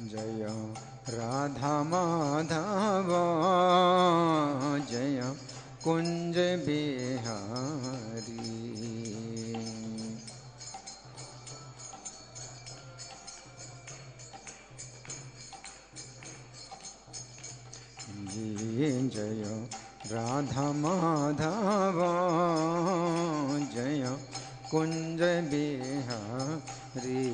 जय राधा माधव जय कुंज बिहारी। जय राधा माधव जय कुंज बिहारी।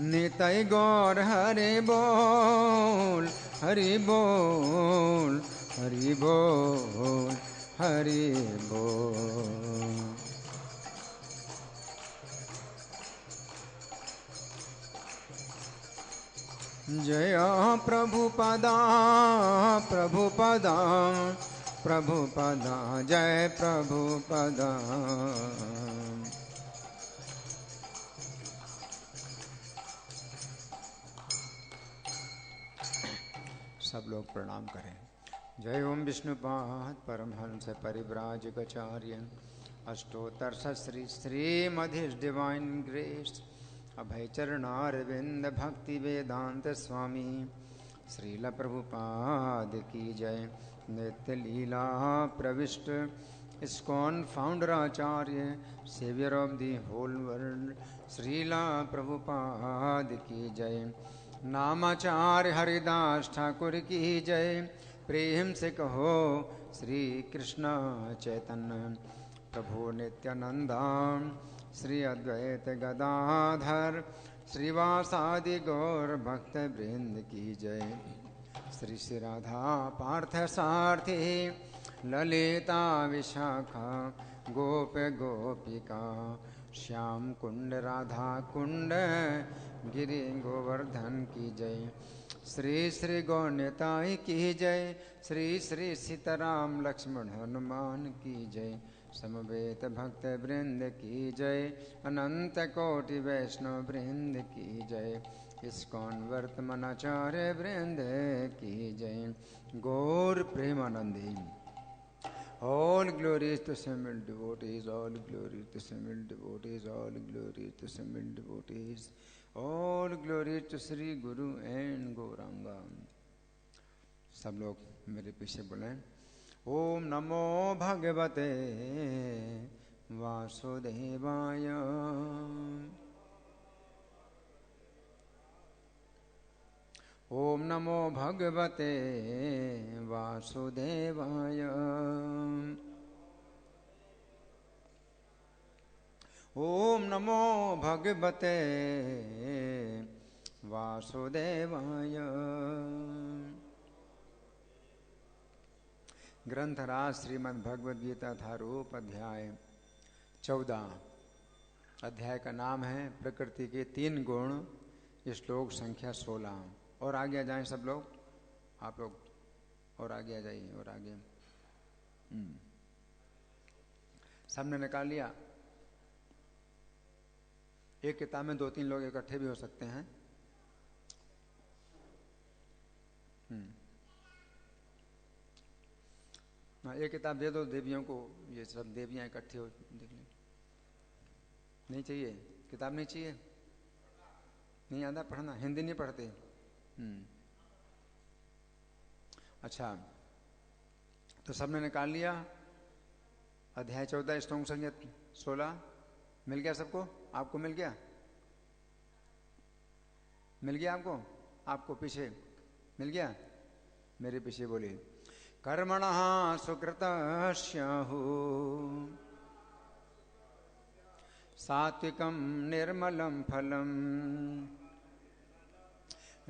निताई गौर हरि बोल हरि बोल हरि बोल हरि बोल। जय प्रभुपदा प्रभुपदा प्रभुपदा जय प्रभुपदा। सब लोग प्रणाम करें। जय ओम विष्णुपाद परमहंस परिव्राजकाचार्य अष्टोत्तर श्री श्रीमद् डिवाइन ग्रेस अभय चरणारविंद भक्ति वेदांत स्वामी श्रील प्रभुपाद की जय। नित्य लीला प्रविष्ट ISKCON founder acharya saviour of the whole world Srila Prabhupada की जय। नामाचार्य हरिदास ठाकुर की जय। प्रेम से कहो श्री कृष्ण चैतन्य प्रभु नित्यानंदा श्री अद्वैत गदाधर श्रीवासादि गौर भक्त वृंद की जय। श्री श्री राधा पार्थ सारथी ललिता विशाखा गोप गोपिका श्याम कुंड राधा कुंड गिरि गोवर्धन की जय। श्री श्री गौनिताई की जय। श्री श्री सीताराम लक्ष्मण हनुमान की जय। समवेत भक्त वृंद की जय। अनंत कोटि वैष्णव वृंद की जय। इस्कॉन वर्तमानाचार्य वृंद की जय। गौर Premanandi. All glories to single devotees, all glories to single devotees, all glories to single devotees, all glories to Sri Guru and Gauranga। सब लोग मेरे पीछे बोलें ओम नमो भगवते वासुदेवाय। ओम नमो भगवते वासुदेवाय। ओम नमो भगवते वासुदेवाय। ग्रंथराज श्रीमद् भगवद गीता थारूप अध्याय 14। अध्याय का नाम है प्रकृति के 3 गुण। श्लोक संख्या 16। और आगे आ जाएं सब लोग, आप लोग और आगे आ जाइए और आगे। सबने निकाल लिया। एक किताब में 2-3 लोग इकट्ठे भी हो सकते हैं। एक किताब दे दो देवियों को, ये सब देवियां इकट्ठी हो देख लें। नहीं चाहिए किताब? नहीं चाहिए? नहीं आता पढ़ना? हिंदी नहीं पढ़ते? अच्छा, तो सबने निकाल लिया। अध्याय 14 श्लोक संख्या 16 मिल गया सबको? आपको मिल गया? मिल गया आपको? आपको पीछे मिल गया? मेरे पीछे बोलिए। कर्मणः सुकृतस्याहु सात्विकं निर्मलं फलम्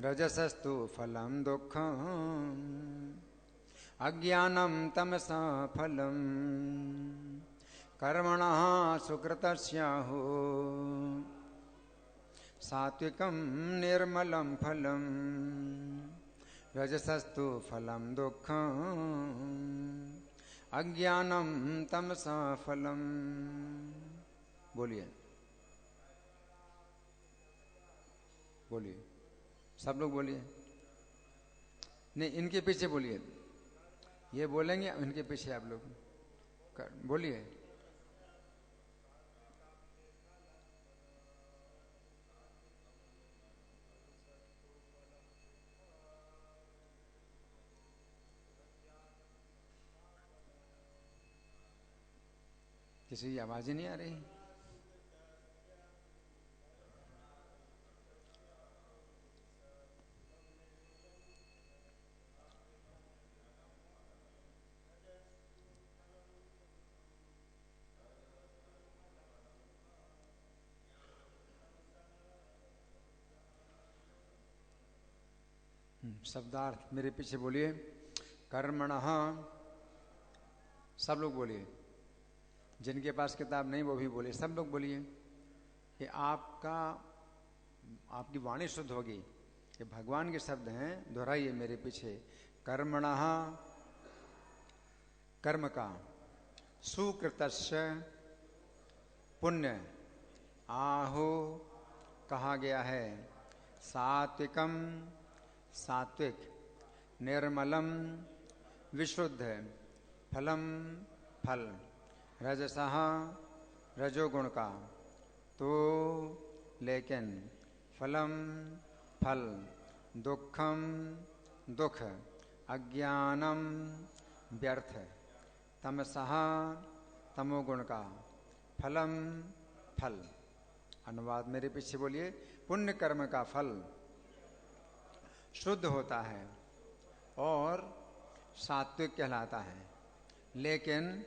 रजसस्तु फलं दुःखम् अज्ञानं तमसा फलम्। कर्मणः सुकृतस्याहु सात्विकं निर्मलं फलम् रजसस्तु फलं दुःखम् अज्ञानं तमसा फलम्। बोलिए बोलिए, सब लोग बोलिए। नहीं, इनके पीछे बोलिए, ये बोलेंगे, इनके पीछे आप लोग बोलिए। किसी की आवाज ही नहीं आ रही। शब्दार्थ मेरे पीछे बोलिए। कर्मणः, सब लोग बोलिए। जिनके पास किताब नहीं वो भी बोलिए, सब लोग बोलिए। कि आपकी वाणी शुद्ध होगी। ये भगवान के शब्द हैं, दोहराइए मेरे पीछे। कर्मणः, कर्म का, सुकृतस्य, पुण्य, आहु कहा गया है, सात्विकम, सात्विक, निर्मलम, विशुद्ध, फलम, फल, रजसः, रजोगुण का, तो लेकिन, फलम, फल, दुखम, दुख, अज्ञानम, व्यर्थ, तमसः, तमोगुण का, फलम, फल। अनुवाद मेरे पीछे बोलिए। पुण्य कर्म का फल शुद्ध होता है और सात्विक कहलाता है, लेकिन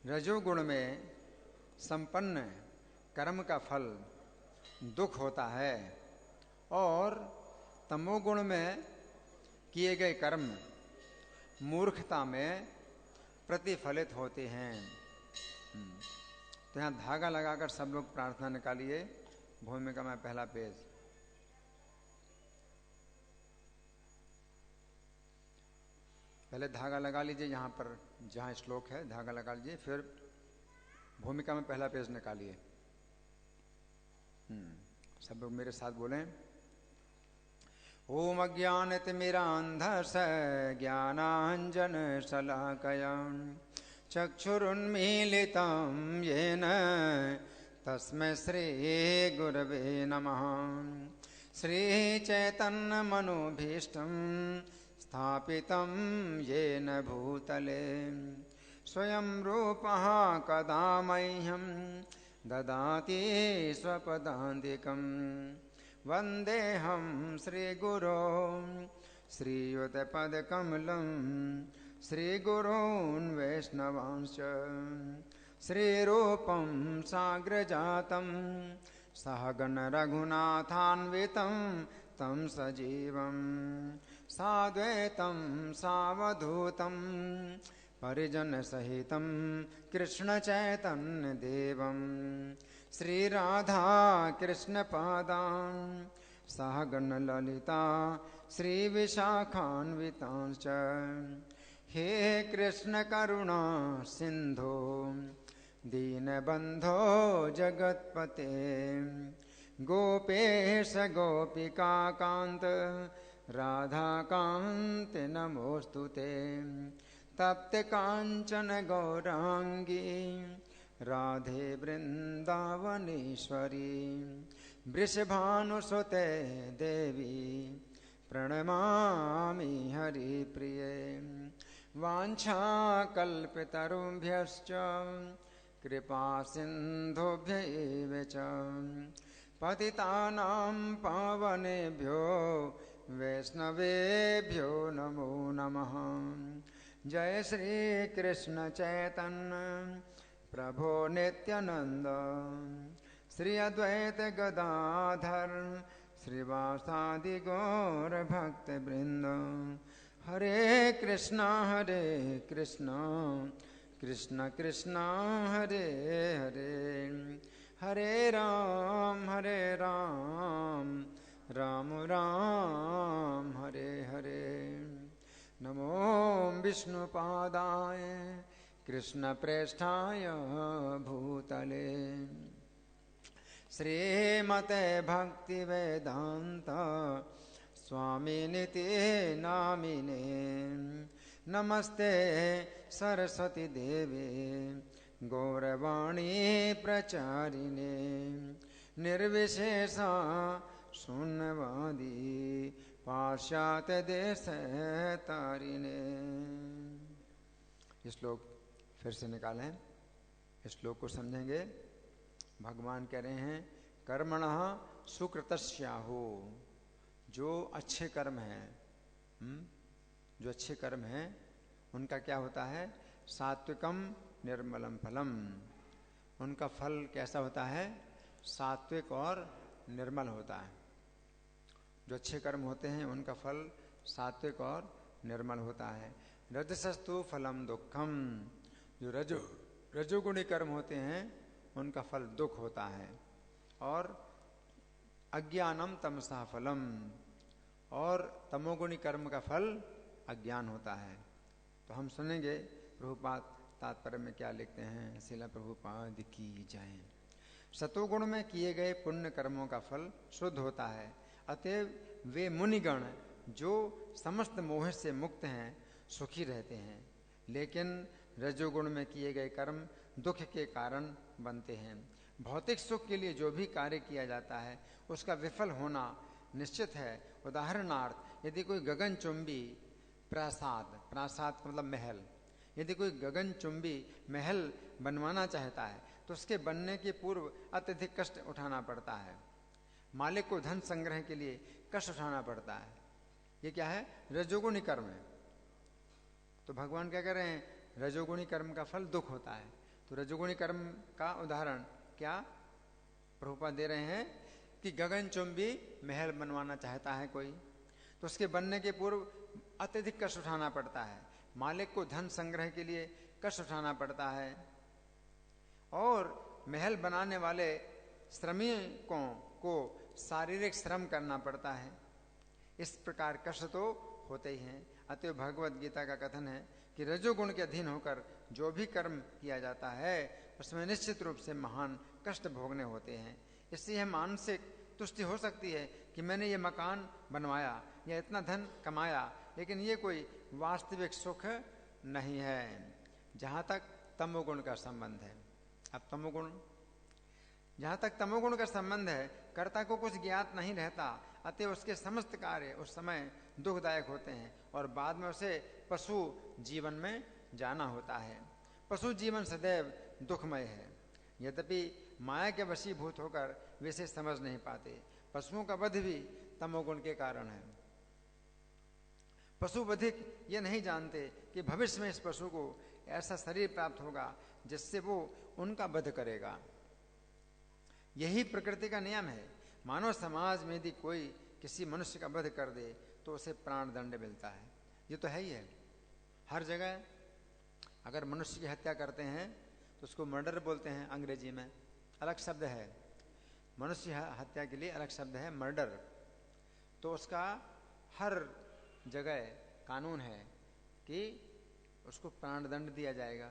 रजोगुण में संपन्न कर्म का फल दुख होता है और तमोगुण में किए गए कर्म मूर्खता में प्रतिफलित होते हैं। तो यहाँ धागा लगाकर सब लोग प्रार्थना निकालिए। भूमिका में पहला पेज। पहले धागा लगा लीजिए, यहाँ पर जहाँ श्लोक है धागा लगा लीजिए, फिर भूमिका में पहला पेज निकालिए। सब लोग मेरे साथ बोलें। ओम अज्ञानतिमिरान्धस्य ज्ञानाञ्जन शलाकया चक्षुरुन्मीलितं येन तस्मै श्रीगुरवे नमः। श्रीचैतन्यमनोभीष्टं स्थापितं येन भूतले स्वयं रूपः कदा मह्यं ददाति स्वपदान्तिकं। वन्देऽहं श्रीगुरो श्रीयुतपदकमलं श्रीगुरून् वैष्णवांश्च श्रीरूपं साग्रजातं सहगण रघुनाथान्वितं तं सजीवं साद्वैतं सावधूतं परिजनसहितं कृष्णचैतन्यदेवं श्रीराधा कृष्णपादान् सहगण ललिता श्रीविशाखान्वितांश्च। हे कृष्ण करुणा सिंधो दीनबंधो जगत्पते गोपेश गोपिका कांत राधा कांत नमोस्तुते। तप्त कांचन गौरांगी राधे वृंदावनेश्वरी वृषभानुसुते देवी प्रणमामि हरिप्रिये। वाञ्छाकल्पतरुभ्यश्च कृपा सिन्धुभ्य एव च पतितानां पावनेभ्यो वैष्णवेभ्यो नमो नमः। जय श्री कृष्ण चैतन्य प्रभो नित्यानंद श्री अद्वैत गदाधर श्रीवासादि गौर भक्त वृंद। हरे कृष्णा कृष्ण कृष्ण हरे हरे, हरे राम राम राम हरे हरे। नमो विष्णुपादाय कृष्ण प्रेष्ठाय भूतले श्रीमते भक्ति वेदांत स्वामिनिति नामिने नमस्ते सरस्वती देवी गौरवाणी प्रचारिणे निर्विशेषा शून्यवादी पाश्चात्य देश तारिणे। ये श्लोक फिर से निकालें, इस श्लोक को समझेंगे। भगवान कह रहे हैं कर्मणः सुकृतस्याहो, जो अच्छे कर्म हैं, जो अच्छे कर्म हैं उनका क्या होता है? सात्विकम निर्मलम फलम। उनका फल कैसा होता है? सात्विक और निर्मल होता है। जो अच्छे कर्म होते हैं उनका फल सात्विक और निर्मल होता है। रजसस्तु फलम दुखम, जो रजोगुणी कर्म होते हैं उनका फल दुख होता है। और अज्ञानम तमसा फलम, और तमोगुणी कर्म का फल अज्ञान होता है। तो हम सुनेंगे प्रभुपाद तात्पर्य में क्या लिखते हैं। शिला प्रभुपाद की जय। सतोगुण में किए गए पुण्य कर्मों का फल शुद्ध होता है, अतएव वे मुनिगण जो समस्त मोह से मुक्त हैं सुखी रहते हैं। लेकिन रजोगुण में किए गए कर्म दुख के कारण बनते हैं। भौतिक सुख के लिए जो भी कार्य किया जाता है उसका विफल होना निश्चित है। उदाहरणार्थ यदि कोई गगनचुंबी प्रासाद, प्रासाद मतलब महल, यदि कोई गगनचुंबी महल बनवाना चाहता है तो उसके बनने के पूर्व अत्यधिक कष्ट उठाना पड़ता है। मालिक को धन संग्रह के लिए कष्ट उठाना पड़ता है। ये क्या है? रजोगुणी कर्म है। तो भगवान क्या कह रहे हैं? रजोगुणी कर्म का फल दुख होता है। तो रजोगुणी कर्म का उदाहरण क्या प्रभुपाद दे रहे हैं कि गगनचुंबी महल बनवाना चाहता है कोई, तो उसके बनने के पूर्व अत्यधिक कष्ट उठाना पड़ता है। मालिक को धन संग्रह के लिए कष्ट उठाना पड़ता है, और महल बनाने वाले श्रमिकों को शारीरिक श्रम करना पड़ता है। इस प्रकार कष्ट तो होते ही हैं। अतएव भगवत गीता का कथन है कि रजोगुण के अधीन होकर जो भी कर्म किया जाता है उसमें निश्चित रूप से महान कष्ट भोगने होते हैं। इससे यह मानसिक तुष्टि हो सकती है कि मैंने ये मकान बनवाया या इतना धन कमाया, लेकिन ये कोई वास्तविक सुख नहीं है। जहाँ तक तमोगुण का संबंध है, अब तमोगुण, जहाँ तक तमोगुण का संबंध है, कर्ता को कुछ ज्ञात नहीं रहता, अतः उसके समस्त कार्य उस समय दुखदायक होते हैं और बाद में उसे पशु जीवन में जाना होता है। पशु जीवन सदैव दुखमय है। यद्यपि माया के वशीभूत होकर वे इसे समझ नहीं पाते। पशुओं का वध भी तमोगुण के कारण है। पशु वधिक ये नहीं जानते कि भविष्य में इस पशु को ऐसा शरीर प्राप्त होगा जिससे वो उनका वध करेगा। यही प्रकृति का नियम है। मानव समाज में यदि कोई किसी मनुष्य का वध कर दे तो उसे प्राण दंड मिलता है। ये तो है ही है। हर जगह अगर मनुष्य की हत्या करते हैं तो उसको मर्डर बोलते हैं, अंग्रेजी में अलग शब्द है। मनुष्य हत्या के लिए अलग शब्द है मर्डर। तो उसका हर जगह कानून है कि उसको प्राण दंड दिया जाएगा।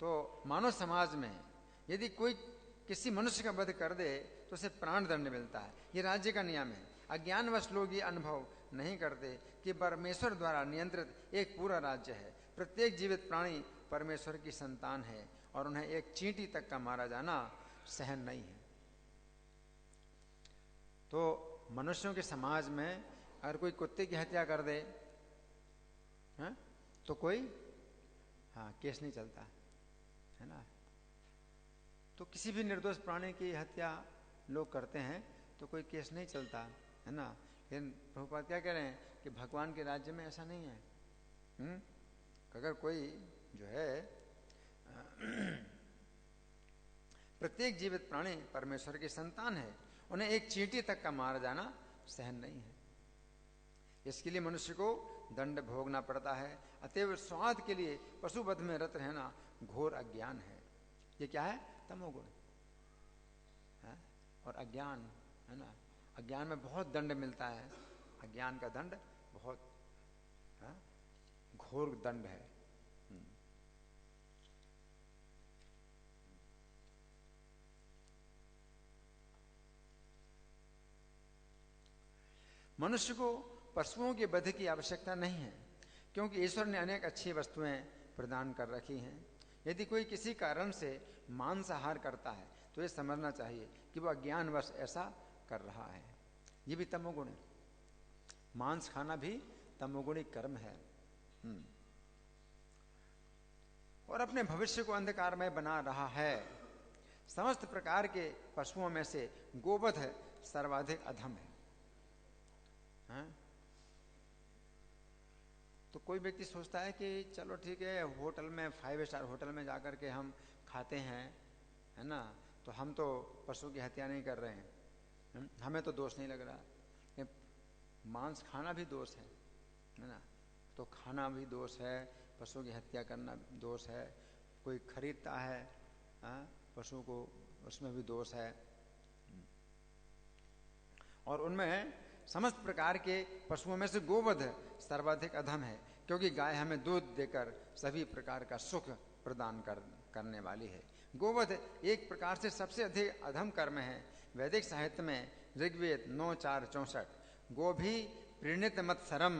तो मानव समाज में यदि कोई किसी मनुष्य का वध कर दे तो उसे प्राण दंड मिलता है। ये राज्य का नियम है। अज्ञानवश लोग ये अनुभव नहीं करते कि परमेश्वर द्वारा नियंत्रित एक पूरा राज्य है। प्रत्येक जीवित प्राणी परमेश्वर की संतान है और उन्हें एक चींटी तक का मारा जाना सहन नहीं है। तो मनुष्यों के समाज में अगर कोई कुत्ते की हत्या कर दे तो कोई केस नहीं चलता है ना। तो किसी भी निर्दोष प्राणी की हत्या लोग करते हैं तो कोई केस नहीं चलता है ना। लेकिन प्रभुपाद क्या कह रहे हैं कि भगवान के राज्य में ऐसा नहीं है। अगर कोई जो है प्रत्येक जीवित प्राणी परमेश्वर की संतान है, उन्हें एक चींटी तक का मारा जाना सहन नहीं है। इसके लिए मनुष्य को दंड भोगना पड़ता है। अतएव स्वाद के लिए पशुवध में रत रहना घोर अज्ञान है। ये क्या है? तमोगुण है। और अज्ञान है ना, अज्ञान में बहुत दंड मिलता है। अज्ञान का दंड बहुत घोर दंड है। मनुष्य को पशुओं के वध की आवश्यकता नहीं है, क्योंकि ईश्वर ने अनेक अच्छी वस्तुएं प्रदान कर रखी हैं। यदि कोई किसी कारण से मांसाहार करता है तो ये समझना चाहिए कि वह अज्ञानवश ऐसा कर रहा है। ये भी तमोगुण है, मांस खाना भी तमोगुणी कर्म है। और अपने भविष्य को अंधकारमय बना रहा है। समस्त प्रकार के पशुओं में से गोवध सर्वाधिक अधम है। तो कोई व्यक्ति सोचता है कि चलो ठीक है, होटल में 5 स्टार होटल में जाकर के हम खाते हैं, है ना, तो हम तो पशु की हत्या नहीं कर रहे हैं, हमें तो दोष नहीं लग रहा। मांस खाना भी दोष है ना, तो खाना भी दोष है, पशु की हत्या करना दोष है। कोई खरीदता है पशु को, उसमें भी दोष है। और उनमें समस्त प्रकार के पशुओं में से गोवध सर्वाधिक अधम है, क्योंकि गाय हमें दूध देकर सभी प्रकार का सुख प्रदान करने वाली है। गोवध एक प्रकार से सबसे अधिक अधम कर्म है। वैदिक साहित्य में ऋग्वेद 9:4-64 गो भी प्रीणित मत्सरम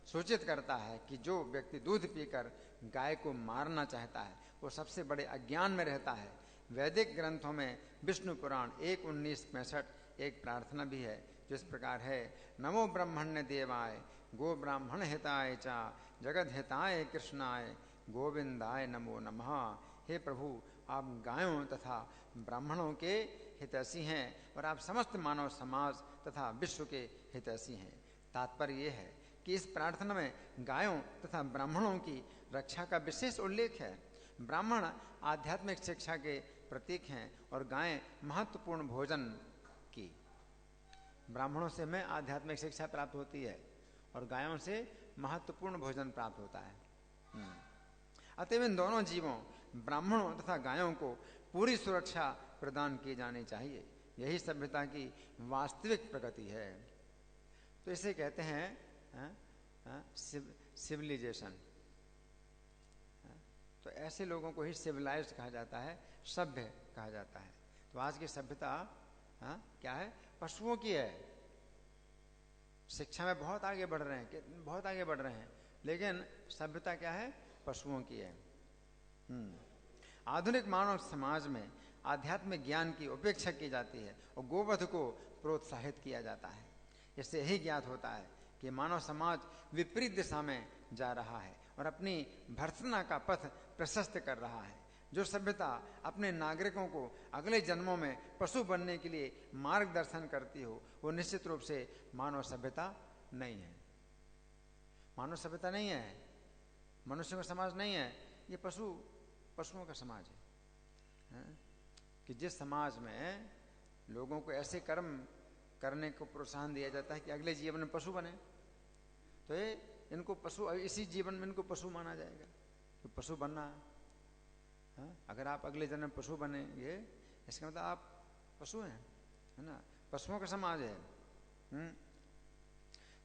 सूचित करता है कि जो व्यक्ति दूध पीकर गाय को मारना चाहता है वो सबसे बड़े अज्ञान में रहता है। वैदिक ग्रंथों में विष्णु पुराण 1:19-65 एक प्रार्थना भी है जो इस प्रकार है। नमो ब्रह्मण्य देवाय गो ब्राह्मण हिताय चा जगत हिताय कृष्णाय गोविंदाय नमो नमः। हे प्रभु, आप गायों तथा ब्राह्मणों के हितैषी हैं और आप समस्त मानव समाज तथा विश्व के हितैषी हैं। तात्पर्य ये है कि इस प्रार्थना में गायों तथा ब्राह्मणों की रक्षा का विशेष उल्लेख है। ब्राह्मण आध्यात्मिक शिक्षा के प्रतीक हैं और गायें महत्वपूर्ण भोजन की। ब्राह्मणों से हमें आध्यात्मिक शिक्षा प्राप्त होती है और गायों से महत्वपूर्ण भोजन प्राप्त होता है। अतएव इन दोनों जीवों ब्राह्मणों तथा गायों को पूरी सुरक्षा प्रदान की जानी चाहिए। यही सभ्यता की वास्तविक प्रगति है। तो इसे कहते हैं सिविलाइजेशन। तो ऐसे लोगों को ही सिविलाइज्ड कहा जाता है, सभ्य कहा जाता है। तो आज की सभ्यता क्या है? पशुओं की है। शिक्षा में बहुत आगे बढ़ रहे हैं, बहुत आगे बढ़ रहे हैं, लेकिन सभ्यता क्या है? पशुओं की है। आधुनिक मानव समाज में आध्यात्मिक ज्ञान की उपेक्षा की जाती है और गोवध को प्रोत्साहित किया जाता है। इससे यही ज्ञात होता है कि मानव समाज विपरीत दिशा में जा रहा है और अपनी भर्त्सना का पथ प्रशस्त कर रहा है। जो सभ्यता अपने नागरिकों को अगले जन्मों में पशु बनने के लिए मार्गदर्शन करती हो वो निश्चित रूप से मानव सभ्यता नहीं है। मानव सभ्यता नहीं है, मनुष्य का समाज नहीं है, ये पशुओं का समाज है। कि जिस समाज में लोगों को ऐसे कर्म करने को प्रोत्साहन दिया जाता है कि अगले जीवन में पशु बने, तो ये इनको पशु, इसी जीवन में इनको पशु माना जाएगा। तो पशु बनना है। अगर आप अगले जन्म में पशु बनेंगे इसका मतलब आप पशु हैं, है ना, पशुओं का समाज है।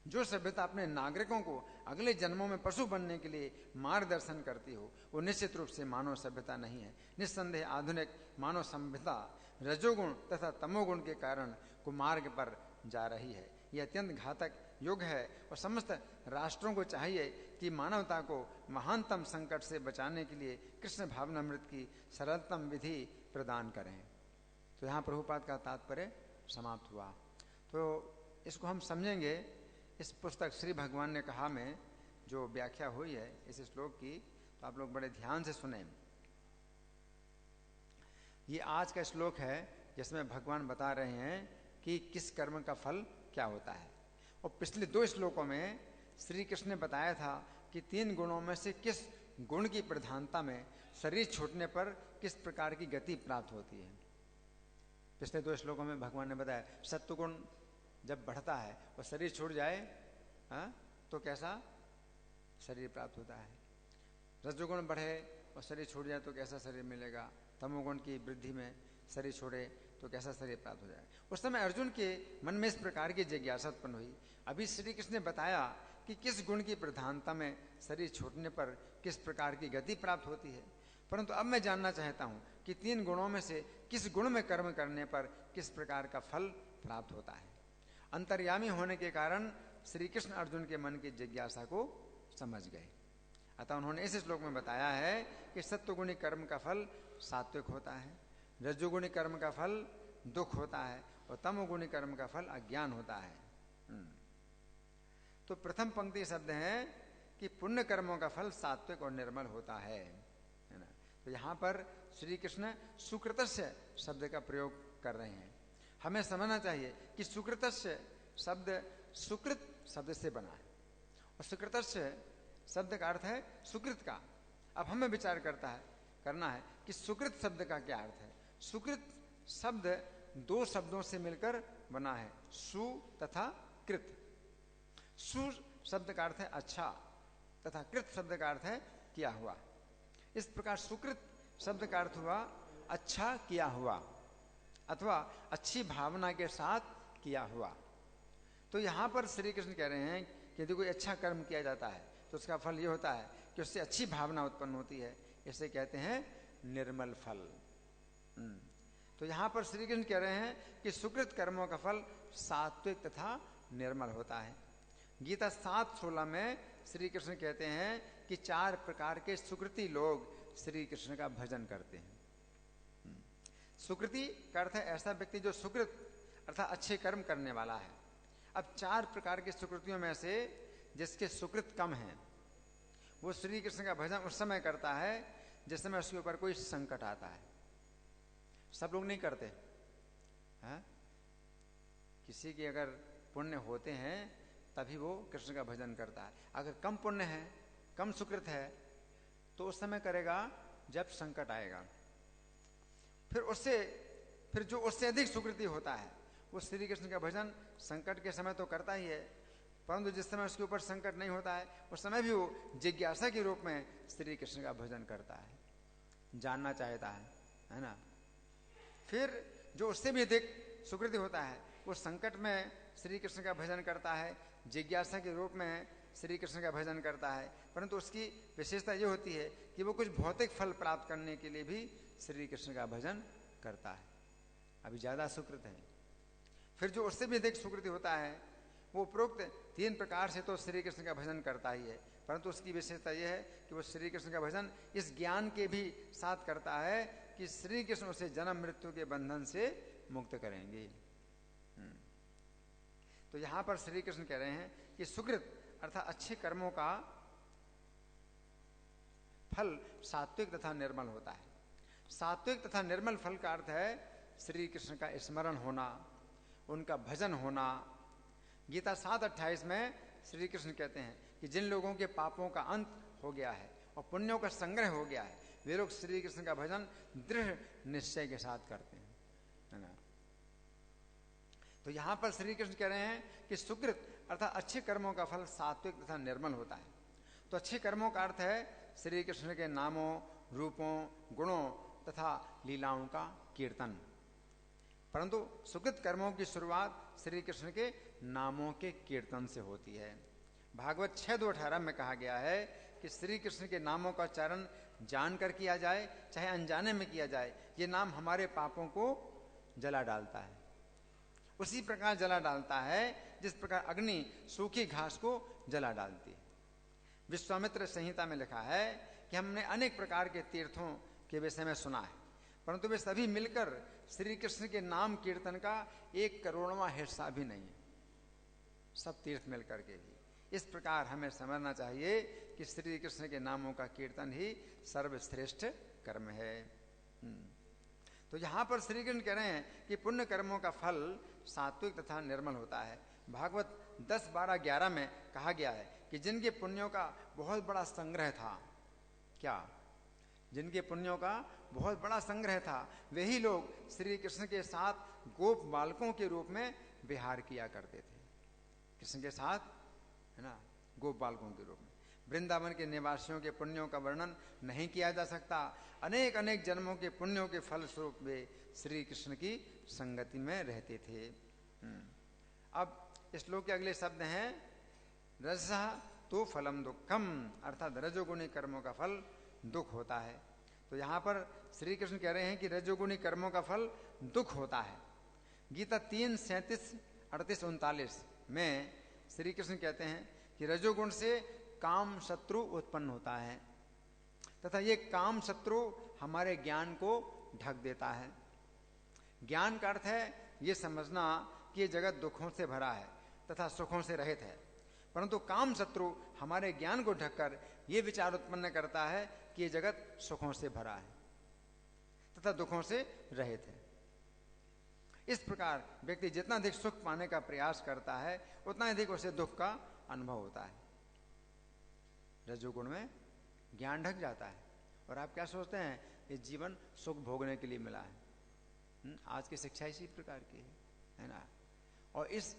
जो सभ्यता अपने नागरिकों को अगले जन्मों में पशु बनने के लिए मार्गदर्शन करती हो वो निश्चित रूप से मानव सभ्यता नहीं है। निस्संदेह आधुनिक मानव सभ्यता रजोगुण तथा तमोगुण के कारण कुमार्ग पर जा रही है। यह अत्यंत घातक युग है और समस्त राष्ट्रों को चाहिए कि मानवता को महानतम संकट से बचाने के लिए कृष्ण भावनामृत की सरलतम विधि प्रदान करें। तो यहाँ प्रभुपाद का तात्पर्य समाप्त हुआ। तो इसको हम समझेंगे इस पुस्तक श्री भगवान ने कहा में जो व्याख्या हुई है इस श्लोक की, तो आप लोग बड़े ध्यान से सुने। ये आज का श्लोक है जिसमें भगवान बता रहे हैं कि किस कर्म का फल क्या होता है। और पिछले 2 श्लोकों में श्री कृष्ण ने बताया था कि 3 गुणों में से किस गुण की प्रधानता में शरीर छूटने पर किस प्रकार की गति प्राप्त होती है। पिछले 2 श्लोकों में भगवान ने बताया सत्वगुण जब बढ़ता है और शरीर छूट जाए तो कैसा शरीर प्राप्त होता है। रजोगुण बढ़े और शरीर छूट जाए तो कैसा शरीर मिलेगा। तमोगुण की वृद्धि में शरीर छोड़े तो कैसा शरीर प्राप्त हो जाए। उस समय अर्जुन के मन में इस प्रकार की जिज्ञासा उत्पन्न हुई। अभी श्री कृष्ण ने बताया कि किस गुण की प्रधानता में शरीर छूटने पर किस प्रकार की गति प्राप्त होती है, परंतु अब मैं जानना चाहता हूँ कि 3 गुणों में से किस गुण में कर्म करने पर किस प्रकार का फल प्राप्त होता है। अंतर्यामी होने के कारण श्री कृष्ण अर्जुन के मन की जिज्ञासा को समझ गए। अतः उन्होंने इस श्लोक में बताया है कि सत्वगुणी कर्म का फल सात्विक होता है, रजोगुणी कर्म का फल दुख होता है और तमोगुणी कर्म का फल अज्ञान होता है। तो प्रथम पंक्ति शब्द है कि पुण्य कर्मों का फल सात्विक और निर्मल होता है ना। तो यहाँ पर श्री कृष्ण सुकृतस्य शब्द का प्रयोग कर रहे हैं। हमें समझना चाहिए कि सुकृतस्य शब्द सुकृत शब्द से बना है और सुकृतस्य शब्द का अर्थ है सुकृत का। अब हमें विचार करना है कि सुकृत शब्द का क्या अर्थ है। सुकृत शब्द दो शब्दों से मिलकर बना है, सु तथा कृत। सु शब्द का अर्थ है अच्छा तथा कृत शब्द का अर्थ है किया हुआ। इस प्रकार सुकृत शब्द का अर्थ हुआ अच्छा किया हुआ अथवा अच्छी भावना के साथ किया हुआ। तो यहां पर श्री कृष्ण कह रहे हैं कि यदि कोई अच्छा कर्म किया जाता है तो उसका फल ये होता है कि उससे अच्छी भावना उत्पन्न होती है। इसे कहते हैं निर्मल फल। तो यहां पर श्री कृष्ण कह रहे हैं कि सुकृत कर्मों का फल सात्विक तथा निर्मल होता है। गीता 7:16 में श्री कृष्ण कहते हैं कि 4 प्रकार के सुकृति लोग श्री कृष्ण का भजन करते हैं। सुकृति का अर्थ है ऐसा व्यक्ति जो सुकृत अर्थात अच्छे कर्म करने वाला है। अब 4 प्रकार की सुकृतियों में से जिसके सुकृत कम है वो श्री कृष्ण का भजन उस समय करता है जिस समय उसके ऊपर कोई संकट आता है। सब लोग नहीं करते हैं? किसी के अगर पुण्य होते हैं तभी वो कृष्ण का भजन करता है। अगर कम पुण्य है, कम सुकृत है तो उस समय करेगा जब संकट आएगा। फिर जो उससे अधिक सुकृति होता है वो श्री कृष्ण का भजन संकट के समय तो करता ही है, परंतु जिस समय उसके ऊपर संकट नहीं होता है उस समय भी वो जिज्ञासा के रूप में श्री कृष्ण का भजन करता है, जानना चाहता है ना। फिर जो उससे भी अधिक सुकृति होता है वो संकट में श्री कृष्ण का भजन करता है, जिज्ञासा के रूप में श्री कृष्ण का भजन करता है, परंतु उसकी विशेषता ये होती है कि वो कुछ भौतिक फल प्राप्त करने के लिए भी श्री कृष्ण का भजन करता है, अभी ज्यादा सुकृत है। फिर जो उससे भी अधिक सुकृति होता है वो उपरोक्त 3 प्रकार से तो श्री कृष्ण का भजन करता ही है, परंतु उसकी विशेषता यह है कि वो श्री कृष्ण का भजन इस ज्ञान के भी साथ करता है कि श्री कृष्ण उसे जन्म मृत्यु के बंधन से मुक्त करेंगे। तो यहां पर श्री कृष्ण कह रहे हैं कि सुकृत अर्थात अच्छे कर्मों का फल सात्विक तथा निर्मल होता है। सात्विक तथा निर्मल फल का अर्थ है श्री कृष्ण का स्मरण होना, उनका भजन होना। गीता 7:28 में श्री कृष्ण कहते हैं कि जिन लोगों के पापों का अंत हो गया है और पुण्यों का संग्रह हो गया है वे लोग श्री कृष्ण का भजन दृढ़ निश्चय के साथ करते हैं, है ना। तो यहां पर श्री कृष्ण कह रहे हैं कि सुकृत अर्थात अच्छे कर्मों का फल सात्विक तथा निर्मल होता है। तो अच्छे कर्मों का अर्थ है श्री कृष्ण के नामों, रूपों, गुणों तथा लीलाओं का कीर्तन। परंतु सुकृत कर्मों की शुरुआत श्री कृष्ण के नामों के कीर्तन से होती है। भागवत 6:2-18 में कहा गया है कि श्री कृष्ण के नामों का उच्चारण जानकर किया जाए चाहे अनजाने में किया जाए, ये नाम हमारे पापों को जला डालता है। उसी प्रकार जला डालता है जिस प्रकार अग्नि सूखी घास को जला डालती है। विश्वामित्र संहिता में लिखा है कि हमने अनेक प्रकार के तीर्थों के विषय में सुना है, परंतु वे सभी मिलकर श्री कृष्ण के नाम कीर्तन का 1 करोड़वां हिस्सा भी नहीं है, सब तीर्थ मिलकर के भी। इस प्रकार हमें समझना चाहिए कि श्री कृष्ण के नामों का कीर्तन ही सर्वश्रेष्ठ कर्म है। तो यहां पर श्री कृष्ण कह रहे हैं कि पुण्य कर्मों का फल सात्विक तथा निर्मल होता है। भागवत 10:12-11 में कहा गया है कि जिनके पुण्यों का बहुत बड़ा संग्रह था, क्या जिनके पुण्यों का बहुत बड़ा संग्रह था वही लोग श्री कृष्ण के साथ गोप बालकों के रूप में विहार किया करते थे। कृष्ण के साथ, है ना, गोप बालकों के रूप में। वृंदावन के निवासियों के पुण्यों का वर्णन नहीं किया जा सकता। अनेक अनेक जन्मों के पुण्यों के फल स्वरूप वे श्री कृष्ण की संगति में रहते थे। अब इस श्लोक के अगले शब्द हैं रजसः तो फलम दुखम, अर्थात रजोगुणी कर्मों का फल दुख होता है। तो यहां पर श्री कृष्ण कह रहे हैं कि रजोगुणी कर्मों का फल दुख होता है। गीता 3:37 38-39 में श्री कृष्ण कहते हैं कि रजोगुण से काम शत्रु उत्पन्न होता है तथा ये काम शत्रु हमारे ज्ञान को ढक देता है। ज्ञान का अर्थ है ये समझना कि ये जगत दुखों से भरा है तथा सुखों से रहित है, परंतु काम शत्रु हमारे ज्ञान को ढककर ये विचार उत्पन्न करता है कि ये जगत सुखों से भरा है तथा दुखों से रहित है। इस प्रकार व्यक्ति जितना अधिक सुख पाने का प्रयास करता है उतना अधिक उसे दुख का अनुभव होता है। रजोगुण में ज्ञान ढक जाता है और आप क्या सोचते हैं ये जीवन सुख भोगने के लिए मिला है। आज की शिक्षा इसी प्रकार की है ना, और इस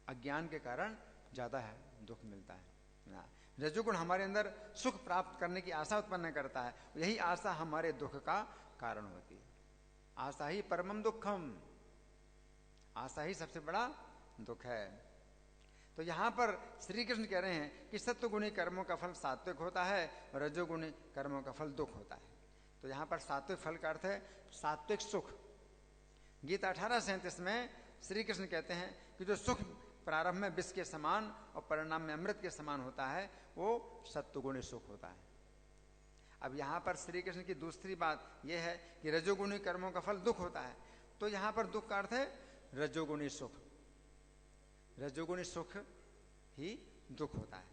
अज्ञान के कारण ज्यादा है दुख मिलता है ना। रजोगुण हमारे अंदर सुख प्राप्त करने की आशा उत्पन्न करता है, यही आशा हमारे दुख का कारण होती है। आशा ही परमम दुखम, आशा ही सबसे बड़ा दुख है। तो यहां पर श्री कृष्ण कह रहे हैं कि सत्वगुणी कर्मों का फल सात्विक होता है और रजोगुणी कर्मों का फल दुख होता है। तो यहां पर सात्विक फल का अर्थ है सात्विक सुख। गीता 18:37 में श्री कृष्ण कहते हैं कि जो सुख प्रारंभ में विष के समान और परिणाम में अमृत के समान होता है वो सत्वगुणी सुख होता है। अब यहां पर श्री कृष्ण की दूसरी बात यह है कि रजोगुणी कर्मों का फल दुख होता है, तो यहां पर दुख का अर्थ है रजोगुणी सुख। रजोगुणी सुख ही दुख होता है।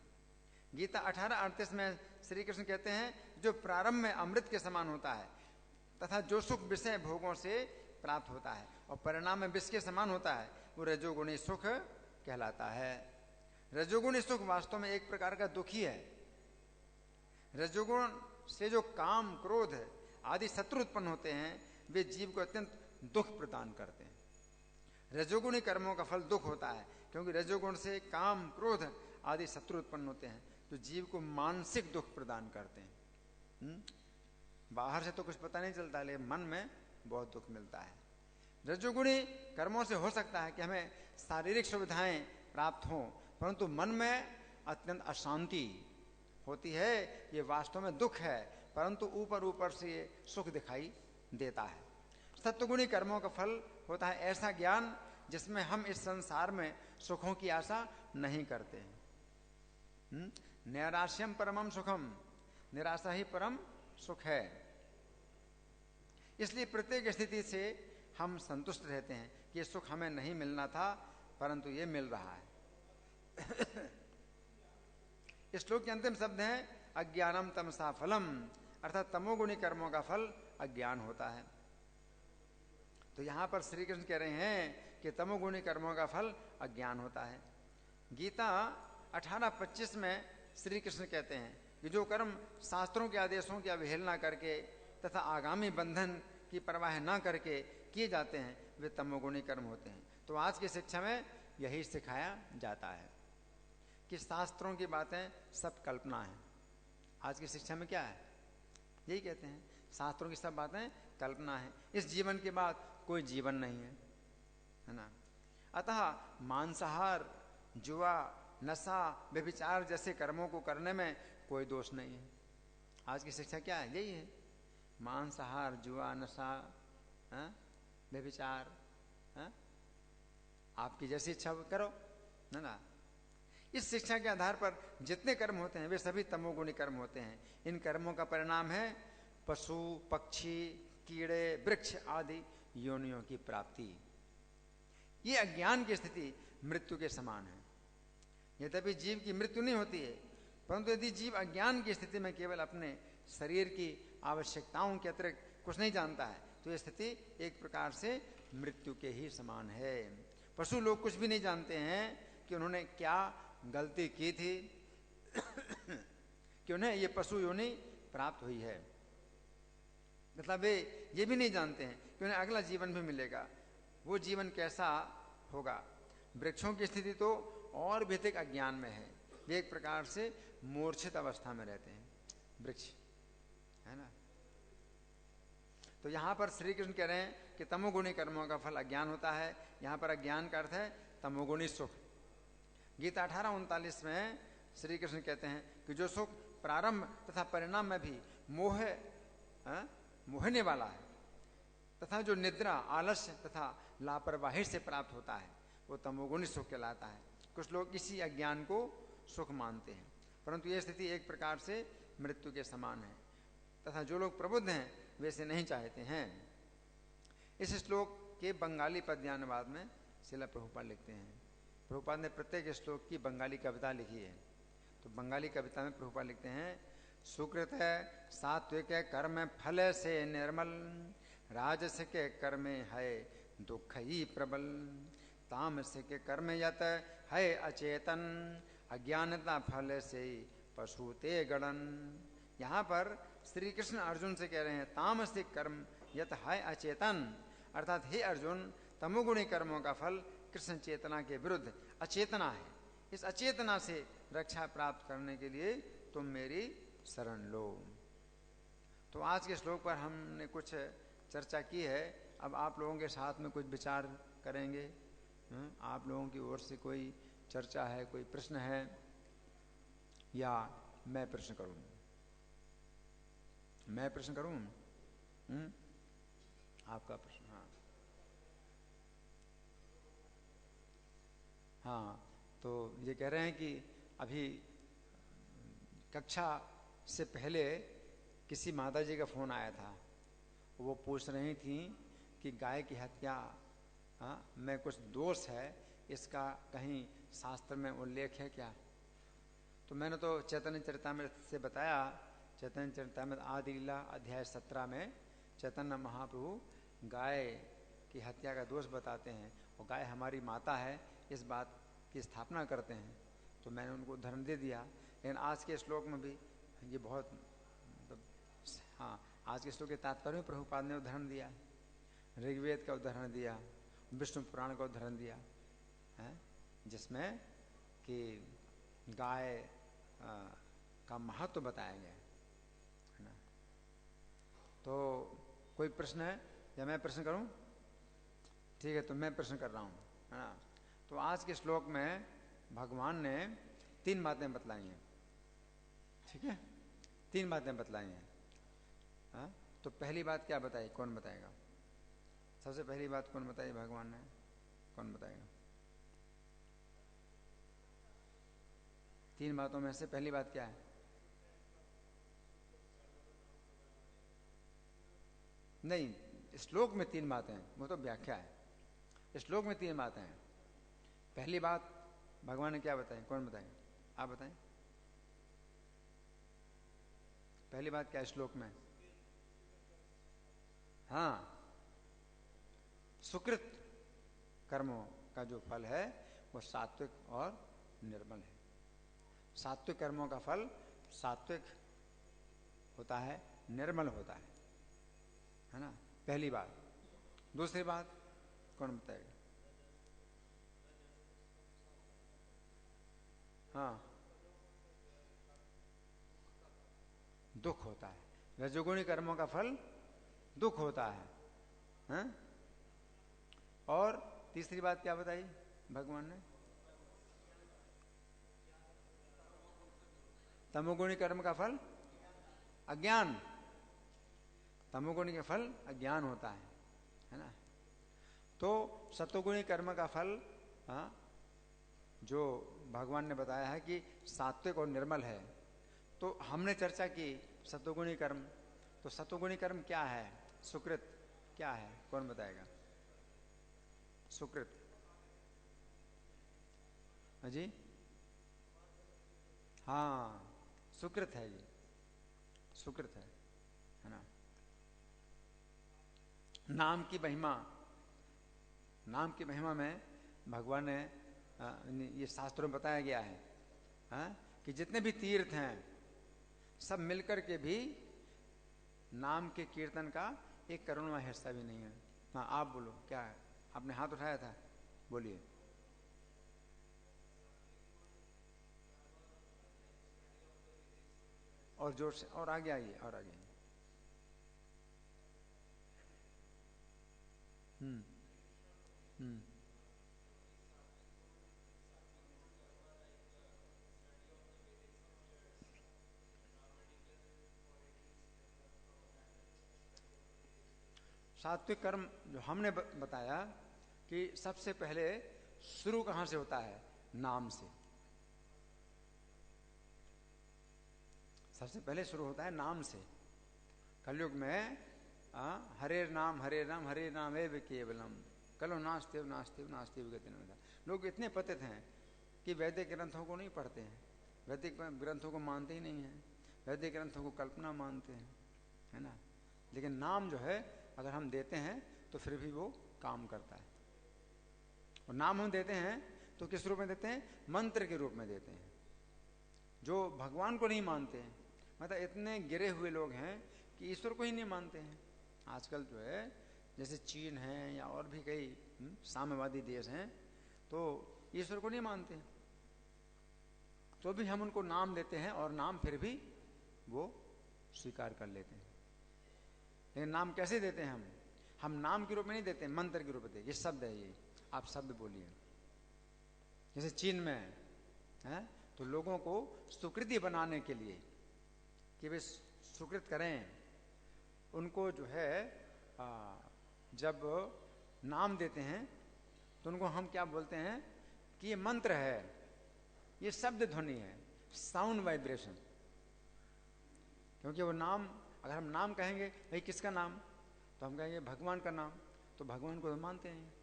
गीता 18:38 में श्री कृष्ण कहते हैं जो प्रारंभ में अमृत के समान होता है तथा जो सुख विषय भोगों से प्राप्त होता है और परिणाम में विष के समान होता है वो रजोगुणी सुख कहलाता है। रजोगुणी सुख वास्तव में एक प्रकार का दुख ही है। रजोगुण से जो काम क्रोध आदि शत्रु उत्पन्न होते हैं वे जीव को अत्यंत दुख प्रदान करते हैं। रजोगुणी कर्मों का फल दुख होता है क्योंकि रजोगुण से काम क्रोध आदि शत्रु उत्पन्न होते हैं तो जीव को मानसिक दुख प्रदान करते हैं। बाहर से तो कुछ पता नहीं चलता लेकिन मन में बहुत दुख मिलता है। रजोगुणी कर्मों से हो सकता है कि हमें शारीरिक सुविधाएं प्राप्त हों, परंतु मन में अत्यंत अशांति होती है। ये वास्तव में दुख है, परंतु ऊपर ऊपर से ये सुख दिखाई देता है। सत्वगुणी कर्मों का फल होता है ऐसा ज्ञान जिसमें हम इस संसार में सुखों की आशा नहीं करते हैं। नैराश्यम परमम सुखम, निराशा ही परम सुख है। इसलिए प्रत्येक स्थिति से हम संतुष्ट रहते हैं कि ये सुख हमें नहीं मिलना था परंतु ये मिल रहा है। इस श्लोक के अंतिम शब्द हैं अज्ञानम तमसा फलम, अर्थात तमोगुणी कर्मों का फल अज्ञान होता है। तो यहां पर श्री कृष्ण कह रहे हैं कि तमोगुणी कर्मों का फल अज्ञान होता है। गीता 18:25 में श्री कृष्ण कहते हैं कि जो कर्म शास्त्रों के आदेशों की अवहेलना करके तथा आगामी बंधन की परवाह न करके किए जाते हैं वे तमोगुणी कर्म होते हैं। तो आज की शिक्षा में यही सिखाया जाता है कि शास्त्रों की बातें सब कल्पना है। आज की शिक्षा में क्या है, यही कहते हैं शास्त्रों की सब बातें कल्पना है, इस जीवन के बाद कोई जीवन नहीं है ना। अतः मांसाहार, जुआ, नशा, व्यभिचार जैसे कर्मों को करने में कोई दोष नहीं है। आज की शिक्षा क्या है, यही है मांसाहार, जुआ, नशा, व्यभिचार, आपकी जैसी इच्छा करो ना। इस शिक्षा के आधार पर जितने कर्म होते हैं वे सभी तमोगुणी कर्म होते हैं। इन कर्मों का परिणाम है पशु, पक्षी, कीड़े, वृक्ष आदि योनियों की प्राप्ति। ये अज्ञान की स्थिति मृत्यु के समान है। यद्यपि जीव की मृत्यु नहीं होती है, परंतु यदि जीव अज्ञान की स्थिति में केवल अपने शरीर की आवश्यकताओं के अतिरिक्त कुछ नहीं जानता है तो यह स्थिति एक प्रकार से मृत्यु के ही समान है। पशु लोग कुछ भी नहीं जानते हैं कि उन्होंने क्या गलती की थी कि उन्हें ये पशु योनि प्राप्त हुई है। मतलब वे ये भी नहीं जानते हैं कि उन्हें अगला जीवन भी मिलेगा, वो जीवन कैसा होगा। वृक्षों की स्थिति तो और भी अधिक अज्ञान में है, वे एक प्रकार से मूर्छित अवस्था में रहते हैं वृक्ष, है ना। तो यहां पर श्री कृष्ण कह रहे हैं कि तमोगुणी कर्मों का फल अज्ञान होता है। यहां पर अज्ञान का अर्थ है तमोगुणी सुख। गीता 18:39 में श्री कृष्ण कहते हैं कि जो सुख प्रारंभ तथा परिणाम में भी मोहने वाला है तथा जो निद्रा, आलस्य तथा लापरवाही से प्राप्त होता है वो तमोगुणी सुख कहलाता है। कुछ लोग इसी अज्ञान को सुख मानते हैं, परंतु ये स्थिति एक प्रकार से मृत्यु के समान है, तथा जो लोग प्रबुद्ध हैं वैसे नहीं चाहते हैं। इस श्लोक के बंगाली पद्यानुवाद में श्रील प्रभुपाद लिखते हैं। प्रभुपाद ने प्रत्येक श्लोक की बंगाली कविता लिखी है। तो बंगाली कविता में प्रभुपाद लिखते हैं, सुकृत सात्विक कर्म फल से निर्मल, राजसिक कर्म है दुख ही प्रबल, तामसिक कर्म यत है अचेतन, अज्ञानता फल से पशुते गणन। यहाँ पर श्री कृष्ण अर्जुन से कह रहे हैं, तामसिक कर्म यत है अचेतन, अर्थात हे अर्जुन, तमोगुणी कर्मों का फल कृष्ण चेतना के विरुद्ध अचेतना है। इस अचेतना से रक्षा प्राप्त करने के लिए तुम मेरी शरण लो। तो आज के श्लोक पर हमने कुछ चर्चा की है। अब आप लोगों के साथ में कुछ विचार करेंगे। आप लोगों की ओर से कोई चर्चा है, कोई प्रश्न है, या मैं प्रश्न करूं? मैं प्रश्न करूं? आपका प्रश्न? हाँ, तो ये कह रहे हैं कि अभी कक्षा से पहले किसी माता जी का फ़ोन आया था। वो पूछ रही थी कि गाय की हत्या में कुछ दोष है, इसका कहीं शास्त्र में उल्लेख है क्या? तो मैंने तो चैतन्य चरितामृत से बताया। चैतन्य चरितामृत आदि लीला अध्याय 17 में चैतन्य महाप्रभु गाय की हत्या का दोष बताते हैं, और गाय हमारी माता है, इस बात की स्थापना करते हैं। तो मैंने उनको उदाहरण दे दिया। लेकिन आज के श्लोक में भी ये बहुत हाँ, आज के श्लोक के तात्पर्य में प्रभुपाद ने उदाहरण दिया, ऋग्वेद का उदाहरण दिया, विष्णु पुराण का उदाहरण दिया है, जिसमें कि गाय का महत्व बताया गया है ना। तो कोई प्रश्न है या मैं प्रश्न करूं? ठीक है, तो मैं प्रश्न कर रहा हूं, है ना। तो आज के श्लोक में भगवान ने 3 बातें बतलाई हैं। ठीक है, 3 बातें बतलाई हैं। हाँ, तो पहली बात क्या बताई? कौन बताएगा? सबसे पहली बात कौन बताई भगवान ने? कौन बताएगा? 3 बातों में से पहली बात क्या है? नहीं, श्लोक में 3 बातें हैं, वो तो व्याख्या है। श्लोक में 3 बातें हैं। पहली बात भगवान ने क्या बताई? कौन बताएंगे? आप बताएं। पहली बात क्या है श्लोक में? हाँ, सुकृत कर्मों का जो फल है वो सात्विक और निर्मल है। सात्विक कर्मों का फल सात्विक होता है, निर्मल होता है ना। पहली बात। दूसरी बात कौन बताएगा? हाँ, दुख होता है। रजोगुणी कर्मों का फल दुख होता है, हाँ? और तीसरी बात क्या बताई भगवान ने? तमोगुणी कर्म का फल अज्ञान। तमोगुणी का फल अज्ञान होता है ना। तो सतोगुणी कर्म का फल जो भगवान ने बताया है कि सात्विक और निर्मल है। तो हमने चर्चा की सतोगुणी कर्म। तो सतोगुणी कर्म क्या है? सुकृत क्या है? कौन बताएगा? सुकृत? जी हाँ, सुकृत है, ये सुकृत है ना। नाम की महिमा, नाम की महिमा में भगवान ने ये शास्त्रों में बताया गया है कि जितने भी तीर्थ हैं सब मिलकर के भी नाम के कीर्तन का 1 करोड़वां हिस्सा भी नहीं है। हाँ, आप बोलो, क्या है? आपने हाथ उठाया था, बोलिए। और जोर से, और आगे आइए, और आगे। हम्म। सात्विक कर्म जो हमने बताया कि सबसे पहले शुरू कहां से होता है? नाम से। सबसे पहले शुरू होता है नाम से। कलयुग में हरे नाम हरे नाम हरे नाम एव केवलम कलो नास्तिव नास्तिव नास्तिव गति न। लोग इतने पतित हैं कि वैदिक ग्रंथों को नहीं पढ़ते हैं, वैदिक ग्रंथों को मानते ही नहीं हैं, वैदिक ग्रंथों को कल्पना मानते हैं, है ना। लेकिन नाम जो है अगर हम देते हैं तो फिर भी वो काम करता है। और नाम हम देते हैं तो किस रूप में देते हैं? मंत्र के रूप में देते हैं। जो भगवान को नहीं मानते हैं, मतलब इतने गिरे हुए लोग हैं कि ईश्वर को ही नहीं मानते हैं। आजकल जो है जैसे चीन है या और भी कई साम्यवादी देश हैं, तो ईश्वर को नहीं मानते, तो भी हम उनको नाम देते हैं और नाम फिर भी वो स्वीकार कर लेते हैं। लेकिन नाम कैसे देते हैं? हम नाम के रूप में नहीं देते, मंत्र के रूप में देते। ये शब्द है, ये आप शब्द बोलिए। जैसे चीन में है तो लोगों को सुकृति बनाने के लिए कि वे सुकृत करें, उनको जो है जब नाम देते हैं तो उनको हम क्या बोलते हैं कि ये मंत्र है, ये शब्द ध्वनि है, साउंड वाइब्रेशन। क्योंकि वो नाम, अगर हम नाम कहेंगे भाई किसका नाम, तो हम कहेंगे भगवान का नाम, तो भगवान को हम मानते हैं,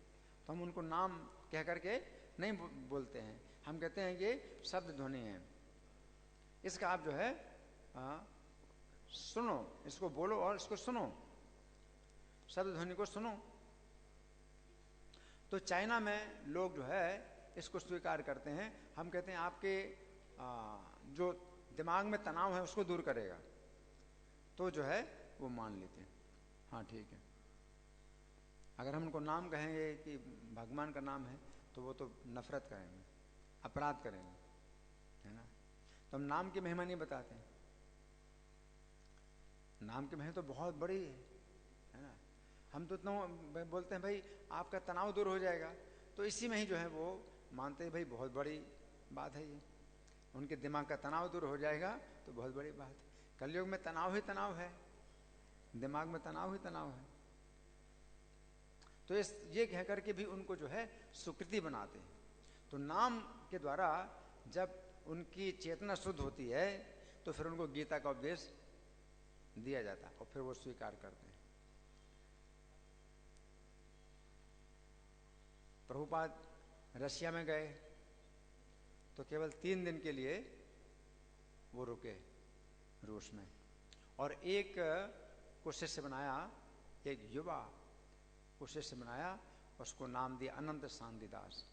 तो हम उनको नाम कह करके नहीं बोलते हैं, हम कहते हैं ये शब्द ध्वनि है, इसका आप जो है सुनो, इसको बोलो और इसको सुनो, शब्द ध्वनि को सुनो। तो चाइना में लोग जो है इसको स्वीकार करते हैं। हम कहते हैं आपके जो दिमाग में तनाव है उसको दूर करेगा, तो जो है वो मान लेते हैं, हाँ ठीक है। अगर हम उनको नाम कहेंगे कि भगवान का नाम है तो वो तो नफरत करेंगे, अपराध करेंगे, है ना। तो हम नाम की महिमा नहीं बताते हैं। नाम की महिमा तो बहुत बड़ी है ना। हम तो इतना बोलते हैं भाई आपका तनाव दूर हो जाएगा, तो इसी में ही जो है वो मानते हैं भाई बहुत बड़ी बात है ये, उनके दिमाग का तनाव दूर हो जाएगा तो बहुत बड़ी बात है। कलयुग में तनाव ही तनाव है, दिमाग में तनाव ही तनाव है। तो ये कह करके भी उनको जो है सुकृति बनाते हैं। तो नाम के द्वारा जब उनकी चेतना शुद्ध होती है तो फिर उनको गीता का उपदेश दिया जाता है और फिर वो स्वीकार करते हैं। प्रभुपाद रशिया में गए तो केवल 3 दिन के लिए वो रुके रूस में, और एक को शिष्य बनाया, एक युवा को शिष्य बनाया, उसको नाम दिया अनंत शांति दास।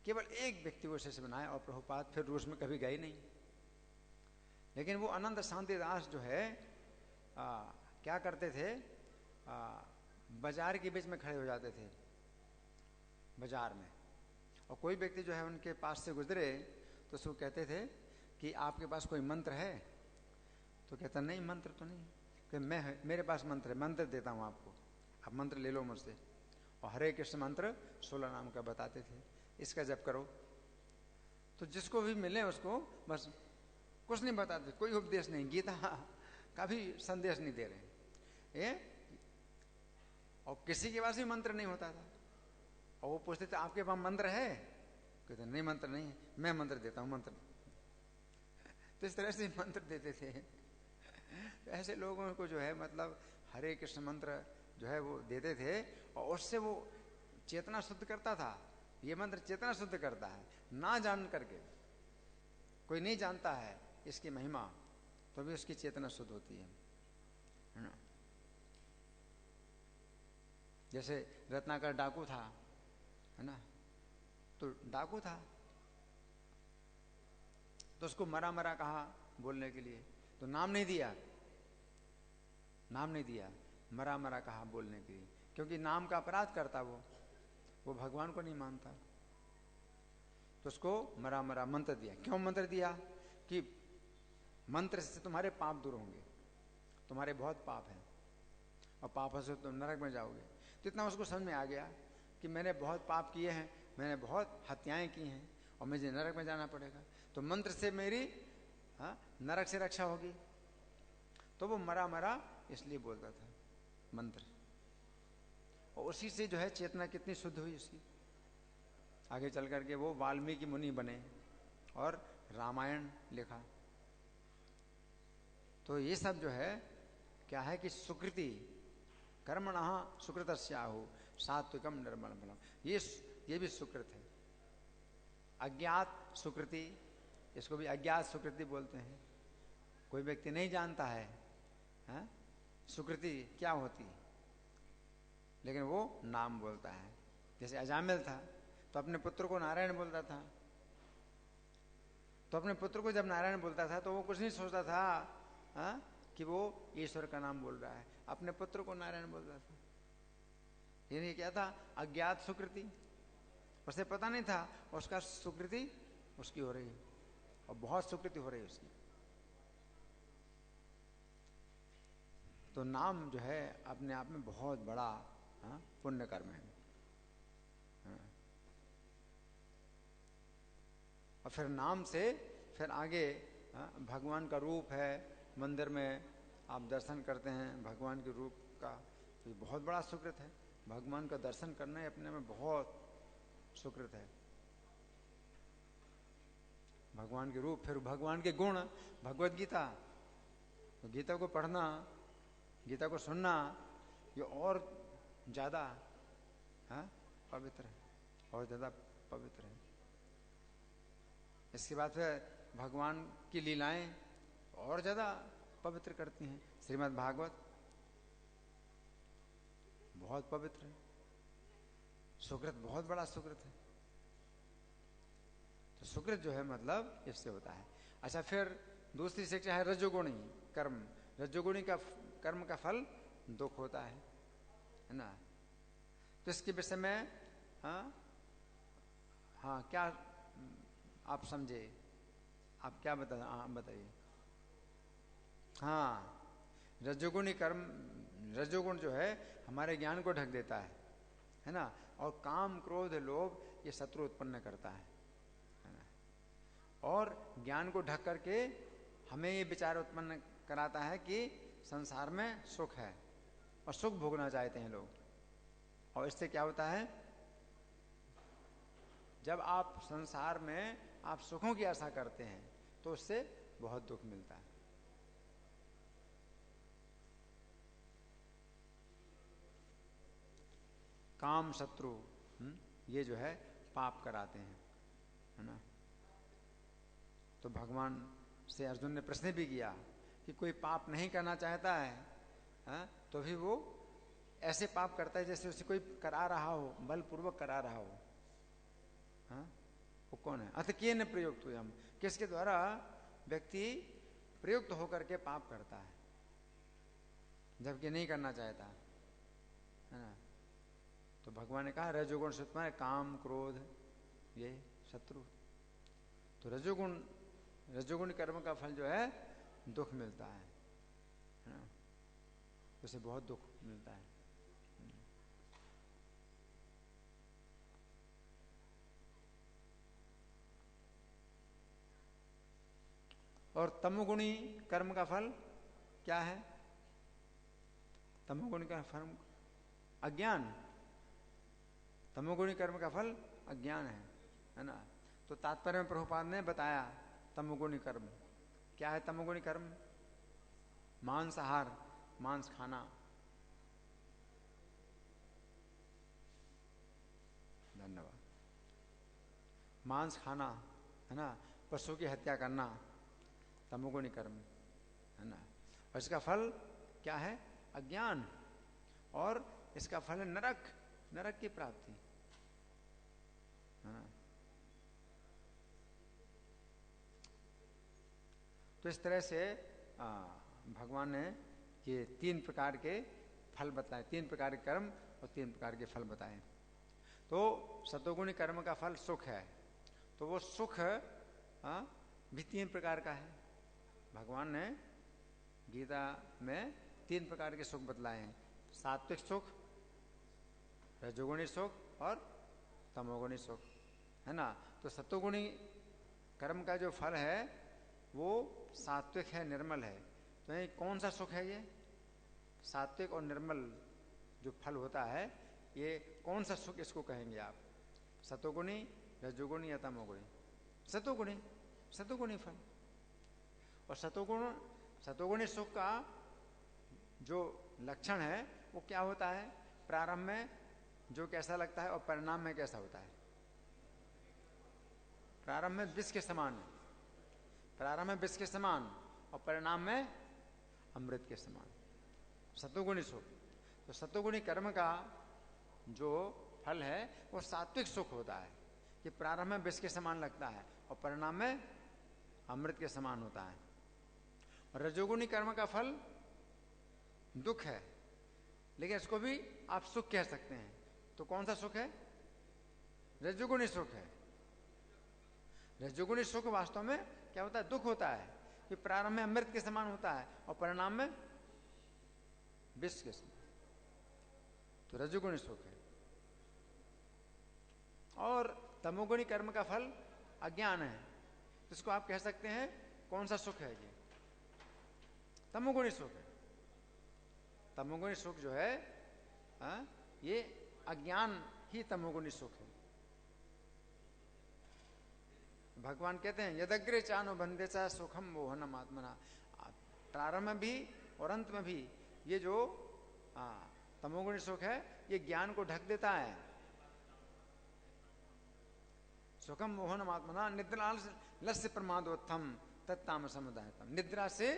केवल एक व्यक्ति को शिष्य बनाया और प्रभुपाद फिर रूस में कभी गए नहीं। लेकिन वो अनंत शांति दास जो है क्या करते थे, बाजार के बीच में खड़े हो जाते थे, बाजार में, और कोई व्यक्ति जो है उनके पास से गुजरे तो उसको कहते थे कि आपके पास कोई मंत्र है? तो कहता नहीं मंत्र तो नहीं, कि मेरे पास मंत्र है, मंत्र देता हूँ आपको, आप मंत्र ले लो मुझसे। और हरे कृष्ण मंत्र 16 नाम का बताते थे, इसका जप करो। तो जिसको भी मिले उसको बस कुछ नहीं बताते, कोई उपदेश नहीं, गीता का भी संदेश नहीं दे रहे ये। और किसी के पास भी मंत्र नहीं होता था, और वो पूछते थे आपके पास मंत्र है? कहते नहीं मंत्र नहीं है, मैं मंत्र देता हूँ मंत्र। तो इस तरह से मंत्र देते थे। तो ऐसे लोगों को जो है मतलब हरे कृष्ण मंत्र जो है वो देते थे, और उससे वो चेतना शुद्ध करता था। ये मंत्र चेतना शुद्ध करता है, ना जान करके। कोई नहीं जानता है इसकी महिमा तो भी उसकी चेतना शुद्ध होती है ना। जैसे रत्नाकर डाकू था, है ना, तो डाकू था तो उसको मरा मरा कहा बोलने के लिए, तो नाम नहीं दिया, नाम नहीं दिया, मरा मरा कहा बोलने के लिए, क्योंकि नाम का अपराध करता वो भगवान को नहीं मानता। तो उसको मरा मरा मंत्र दिया। क्यों मंत्र दिया? कि मंत्र से तुम्हारे पाप दूर होंगे, तुम्हारे बहुत पाप हैं और पापों से तुम नरक में जाओगे। तो इतना उसको समझ में आ गया कि मैंने बहुत पाप किए हैं, मैंने बहुत हत्याएं की हैं और मुझे नरक में जाना पड़ेगा, तो मंत्र से मेरी नरक से रक्षा होगी। तो वो मरा मरा इसलिए बोलता था मंत्र, और उसी से जो है चेतना कितनी शुद्ध हुई उसकी। आगे चल करके वो वाल्मीकि मुनि बने और रामायण लिखा। तो ये सब जो है क्या है कि सुकृति कर्मणः सुकृतस्याहु सात्विकम निर्मल फलम, ये भी सुकृत है। अज्ञात सुकृति, इसको भी अज्ञात सुकृति बोलते हैं। कोई व्यक्ति नहीं जानता है, हाँ? सुकृति क्या होती, लेकिन वो नाम बोलता है। जैसे अजामिल था तो अपने पुत्र को नारायण बोलता था, तो अपने पुत्र को जब नारायण बोलता था तो वो कुछ नहीं सोचता था, हाँ? कि वो ईश्वर का नाम बोल रहा है, अपने पुत्र को नारायण बोलता था। ये क्या था? अज्ञात सुकृति। उसे पता नहीं था उसका सुकृति उसकी हो रही है, और बहुत सुकृति हो रही है उसकी। तो नाम जो है अपने आप में बहुत बड़ा, हाँ, पुण्य कर्म है। हाँ। और फिर नाम से फिर आगे, हाँ, भगवान का रूप है, मंदिर में आप दर्शन करते हैं भगवान के रूप का, तो ये बहुत बड़ा सुकृत है। भगवान का दर्शन करना ही अपने में बहुत सुकृत है। भगवान के रूप, फिर भगवान के गुण, भगवत गीता, तो गीता को पढ़ना, गीता को सुनना, ये और ज़्यादा, हाँ, पवित्र है, और ज़्यादा पवित्र है। इसके बाद फिर भगवान की लीलाएं और ज़्यादा पवित्र करती हैं। श्रीमद् भागवत बहुत पवित्र है, सुकृत बहुत बड़ा सुकृत है। तो सुकृत जो है मतलब इससे होता है। अच्छा, फिर दूसरी शिक्षा है रजोगुणी कर्म। रजोगुणी का कर्म का फल दुख होता है ना। तो इसके विषय में, हाँ हाँ, क्या आप समझे, आप क्या बताइए। हाँ, रजोगुणी कर्म, रजोगुण जो है हमारे ज्ञान को ढक देता है ना। और काम क्रोध लोभ ये शत्रु उत्पन्न करता है ना। और ज्ञान को ढक करके हमें ये विचार उत्पन्न कराता है कि संसार में सुख है, और सुख भोगना चाहते हैं लोग। और इससे क्या होता है, जब आप संसार में आप सुखों की आशा करते हैं तो उससे बहुत दुख मिलता है। काम शत्रु, ये जो है पाप कराते हैं, है ना। तो भगवान से अर्जुन ने प्रश्न भी किया कि कोई पाप नहीं करना चाहता है, हाँ? तो भी वो ऐसे पाप करता है जैसे उसे कोई करा रहा हो, बलपूर्वक करा रहा हो, हाँ? वो कौन है? अथ केन प्रयुक्त हुए, हम किसके द्वारा व्यक्ति प्रयुक्त होकर के पाप करता है जबकि नहीं करना चाहता, है ना। तो भगवान ने कहा रजोगुण शत्रु है, काम क्रोध ये शत्रु। तो रजोगुण कर्म का फल जो है दुख मिलता है ना, उसे बहुत दुख मिलता है। और तमोगुणी कर्म का फल क्या है? तमोगुणी का फल अज्ञान। तमोगुणी कर्म का फल अज्ञान है ना। तो तात्पर्य में प्रभुपाद ने बताया तमोगुणी कर्म क्या है। तमोगुणी कर्म मांसाहार, मांस खाना, धन्यवाद, मांस खाना, है ना, पशु की हत्या करना, तमोगुणी कर्म, है ना। और इसका फल क्या है? अज्ञान। और इसका फल है नरक, नरक की प्राप्ति, है ना। तो इस तरह से भगवान ने ये 3 प्रकार के फल बताए, 3 प्रकार के कर्म और 3 प्रकार के फल बताए। तो सतोगुणी कर्म का फल सुख है, तो वो सुख भी 3 प्रकार का है। भगवान ने गीता में 3 प्रकार के सुख बतलाए हैं, सात्विक सुख, रजोगुणी सुख और तमोगुणी सुख, है ना। तो सतोगुणी कर्म का जो फल है वो सात्विक है, निर्मल है। तो ये कौन सा सुख है? ये सात्विक और निर्मल जो फल होता है, ये कौन सा सुख इसको कहेंगे आप? सतोगुणी, रजोगुणी या तमोगुणी? सतोगुणी, सतोगुणी फल। और सतोगुणी सुख का जो लक्षण है वो क्या होता है? प्रारंभ में जो कैसा लगता है और परिणाम में कैसा होता है? प्रारंभ में विष के समान है, प्रारंभ में विष के समान और परिणाम में अमृत के समान, सतोगुणी सुख। तो सतोगुणी कर्म का जो फल है वो सात्विक सुख होता है कि प्रारंभ में विष के समान लगता है और परिणाम में अमृत के समान होता है। और रजोगुणी कर्म का फल दुख है, लेकिन इसको भी आप सुख कह सकते हैं। तो कौन सा सुख है? रजोगुणी सुख है। रजोगुणी सुख वास्तव में क्या होता है? दुख होता है कि प्रारंभ में अमृत के समान होता है और परिणाम में विष के समान। तो रजोगुणी सुख है। और तमोगुणी कर्म का फल अज्ञान है, तो इसको आप कह सकते हैं कौन सा सुख है? ये तमोगुणी सुख है। तमोगुणी सुख जो है ये अज्ञान ही तमोगुणी सुख है। भगवान कहते हैं यदग्रे चानुबंधे चा सुखम मोहनम आत्मना। प्रारंभ में भी और अंत में भी ये जो तमोगुणी सुख है ये ज्ञान को ढक देता है। सुखम मोहनम आत्मना निद्रा लस्य प्रमादोत्थम तत्तामसम उदाहृतम। निद्रा से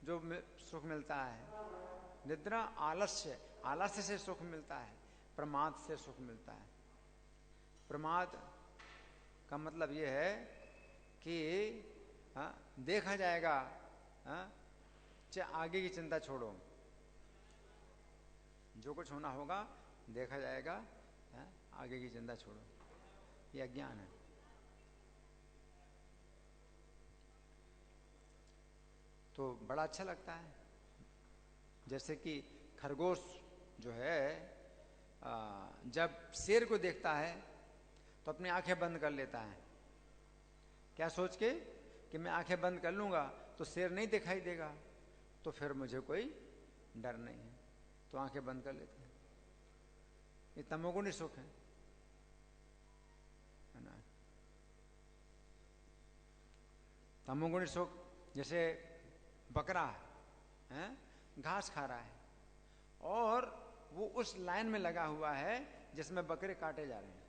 जो सुख मिलता है, निद्रा आलस्य, आलस्य से सुख मिलता है, प्रमाद से सुख मिलता है। प्रमाद का मतलब यह है कि देखा जाएगा, आगे की चिंता छोड़ो, जो कुछ होना होगा देखा जाएगा, आगे की चिंता छोड़ो, यह अज्ञान है। तो बड़ा अच्छा लगता है, जैसे कि खरगोश जो है जब शेर को देखता है तो अपनी आंखें बंद कर लेता है, क्या सोच के कि मैं आंखें बंद कर लूंगा तो शेर नहीं दिखाई देगा, तो फिर मुझे कोई डर नहीं है, तो आंखें बंद कर लेते हैं। ये तमोगुणी सुख है ना। तमोगुणी सुख जैसे बकरा है, घास खा रहा है और वो उस लाइन में लगा हुआ है जिसमें बकरे काटे जा रहे हैं।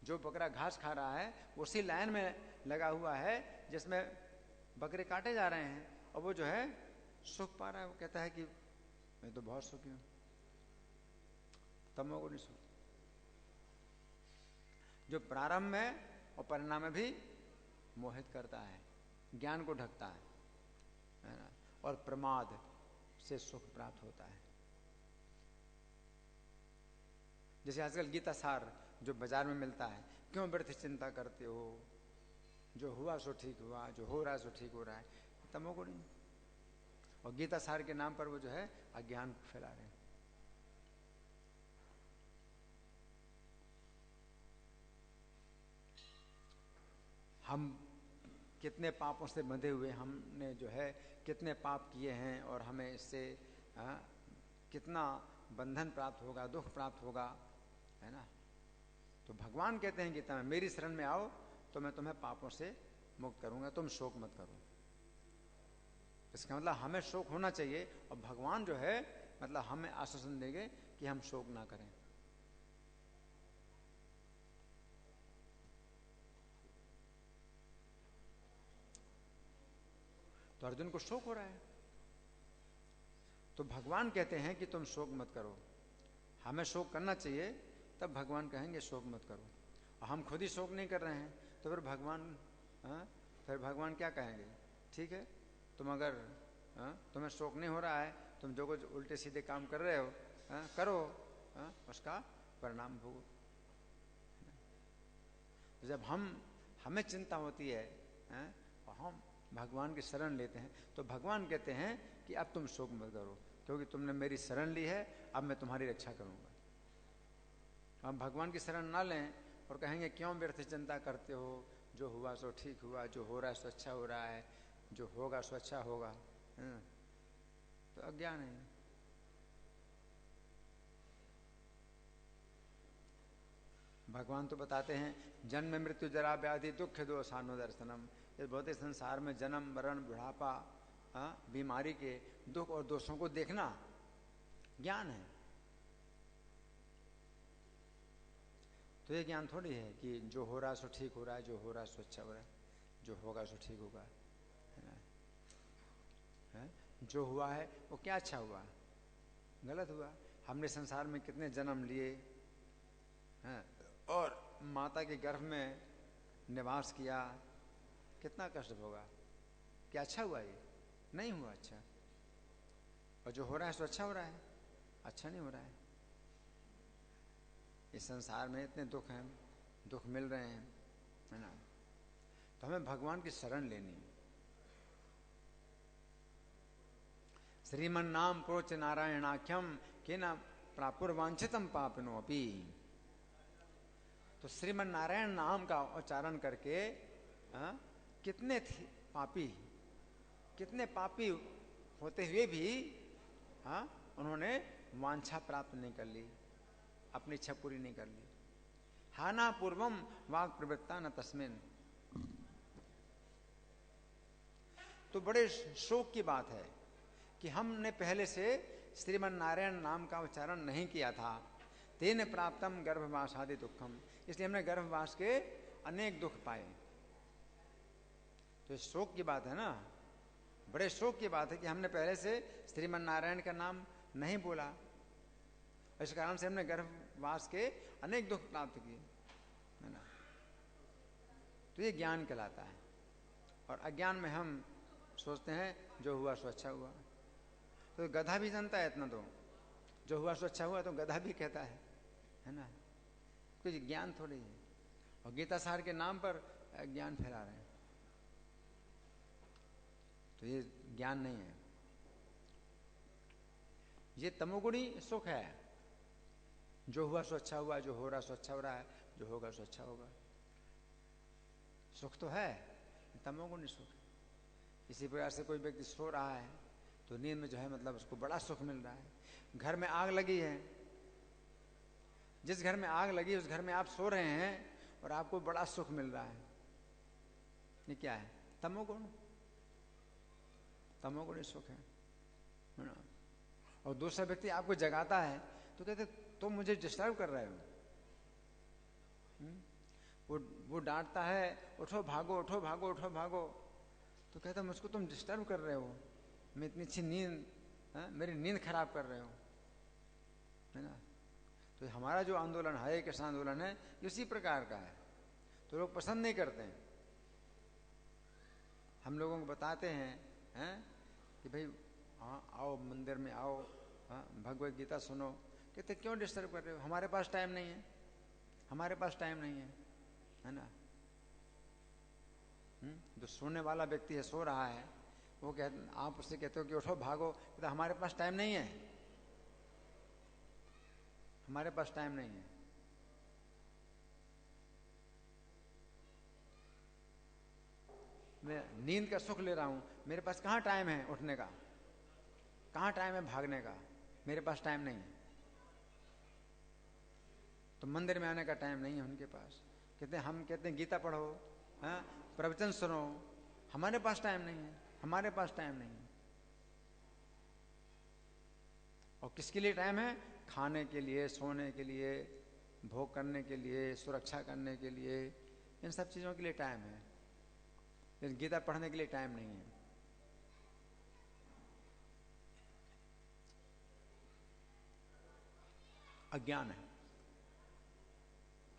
जो बकरा घास खा रहा है उसी लाइन में लगा हुआ है जिसमें बकरे काटे जा रहे हैं, और वो जो है सुख पा रहा है। वो कहता है कि मैं तो बहुत सुखी हूं। तमोगुणी सुख जो प्रारंभ में और परिणाम में भी मोहित करता है, ज्ञान को ढकता है ना, और प्रमाद से सुख प्राप्त होता है। जैसे आजकल गीता सार जो बाजार में मिलता है, क्यों व्यर्थ चिंता करते हो, जो हुआ सो ठीक हुआ, जो हो रहा है सो ठीक हो रहा है, तमोगुणी। और गीता सार के नाम पर वो जो है अज्ञान फैला रहे हैं। हम कितने पापों से बंधे हुए, हमने जो है कितने पाप किए हैं और हमें इससे कितना बंधन प्राप्त होगा, दुख प्राप्त होगा, है ना। तो भगवान कहते हैं गीता में मेरी शरण में आओ तो मैं तुम्हें पापों से मुक्त करूंगा, तुम शोक मत करो। इसका मतलब हमें शोक होना चाहिए, और भगवान जो है मतलब हमें आश्वासन देंगे कि हम शोक ना करें। तो अर्जुन को शोक हो रहा है, तो भगवान कहते हैं कि तुम शोक मत करो। हमें शोक करना चाहिए, तब भगवान कहेंगे शोक मत करो। और हम खुद ही शोक नहीं कर रहे हैं तो फिर भगवान क्या कहेंगे? ठीक है, तुम अगर तुम्हें शोक नहीं हो रहा है, तुम जो कुछ उल्टे सीधे काम कर रहे हो करो, उसका परिणाम भोगो। जब हमें चिंता होती है और हम भगवान की शरण लेते हैं, तो भगवान कहते हैं कि अब तुम शोक मत करो, क्योंकि तुमने मेरी शरण ली है, अब मैं तुम्हारी रक्षा करूंगा। हम भगवान की शरण ना लें और कहेंगे क्यों व्यर्थ चिंता करते हो, जो हुआ सो ठीक हुआ, जो हो रहा है सो अच्छा हो रहा है, जो होगा सो अच्छा होगा, तो अज्ञान है। भगवान तो बताते हैं जन्म मृत्यु जरा व्याधि दुख दोषानु दर्शनम। इस भौतिक संसार में जन्म मरण बुढ़ापा बीमारी के दुख और दोषों को देखना ज्ञान है। तो ये ज्ञान थोड़ी है कि जो हो रहा है सो ठीक हो रहा है, जो हो रहा है सो अच्छा हो रहा है, जो होगा सो ठीक होगा, है ना? है? जो हुआ है वो क्या अच्छा हुआ, गलत हुआ। हमने संसार में कितने जन्म लिए हैं और माता के गर्भ में निवास किया, कितना कष्ट होगा, क्या अच्छा हुआ? ये नहीं हुआ अच्छा। और जो हो रहा है सो अच्छा हो रहा है, अच्छा नहीं हो रहा है। इस संसार में इतने दुख हैं, दुख मिल रहे हैं, है ना? तो हमें भगवान की शरण लेनी। श्रीमन नाम प्रोच नारायणाख्यम के न प्रापुर्वांछितम पापनो अपि। तो श्रीमन नारायण नाम का उच्चारण करके कितने पापी, कितने पापी होते हुए भी उन्होंने वांछा प्राप्त नहीं कर ली, अपनी इच्छा पूरी नहीं कर ली। हाना पूर्वम वाग प्रवृत्ता न तस्मिन। तो बड़े शोक की बात है कि हमने पहले से श्रीमन नारायण नाम का उच्चारण नहीं किया था। तेन प्राप्तम गर्भवासादि दुखम, इसलिए हमने गर्भवास के अनेक दुख पाए। तो शोक की बात है ना, बड़े शोक की बात है कि हमने पहले से श्रीमन नारायण का नाम नहीं बोला, इस कारण से हमने गर्भवास के अनेक दुख प्राप्त किए, है ना? तो ये ज्ञान कहलाता है। और अज्ञान में हम सोचते हैं जो हुआ सो अच्छा हुआ। तो गधा भी जानता है इतना, तो जो हुआ सो अच्छा हुआ तो गधा भी कहता है ना? कुछ ज्ञान थोड़ी है। और गीता सार के नाम पर ज्ञान फैला रहे हैं, तो ये ज्ञान नहीं है। ये तमोगुणी सुख है। जो हुआ सो अच्छा हुआ, जो हो रहा सो अच्छा हो रहा है, जो होगा सो अच्छा होगा। सुख तो है, तमोगुणी सुख। इसी प्रकार से कोई व्यक्ति सो रहा है तो नींद में जो है मतलब उसको बड़ा सुख मिल रहा है। घर में आग लगी है, जिस घर में आग लगी उस घर में आप सो रहे हैं और आपको बड़ा सुख मिल रहा है। ये क्या है? तमोगुण, तमोगुणी सुख है ना? और दूसरा व्यक्ति आपको जगाता है तो कहते तुम मुझे डिस्टर्ब कर रहे हो। वो डांटता है उठो भागो, उठो भागो, उठो भागो, तो कहता मुझको तुम डिस्टर्ब कर रहे हो, मैं इतनी अच्छी नींद, मेरी नींद खराब कर रहे हो, है ना? तो हमारा जो आंदोलन है, कृष्ण आंदोलन है, इसी प्रकार का है। तो लोग पसंद नहीं करते हैं। हम लोगों को बताते हैं कि भाई आओ मंदिर में आओ, भगवत गीता सुनो। कहते क्यों डिस्टर्ब कर रहे हो? हमारे पास टाइम नहीं है, हमारे पास टाइम नहीं है ना? जो सोने वाला व्यक्ति है, सो रहा है, वो कहते, आप उससे कहते हो कि उठो भागो, कहते हमारे पास टाइम नहीं है, हमारे पास टाइम नहीं है। मैं नींद का सुख ले रहा हूं, मेरे पास कहाँ टाइम है उठने का, कहाँ टाइम है भागने का, मेरे पास टाइम नहीं है। तो मंदिर में आने का टाइम नहीं है उनके पास। कहते हम कहते हैं गीता पढ़ो, प्रवचन सुनो, हमारे पास टाइम नहीं है, हमारे पास टाइम नहीं है। और किसके लिए टाइम है? खाने के लिए, सोने के लिए, भोग करने के लिए, सुरक्षा करने के लिए, इन सब चीजों के लिए टाइम है, लेकिन गीता पढ़ने के लिए टाइम नहीं है। अज्ञान है।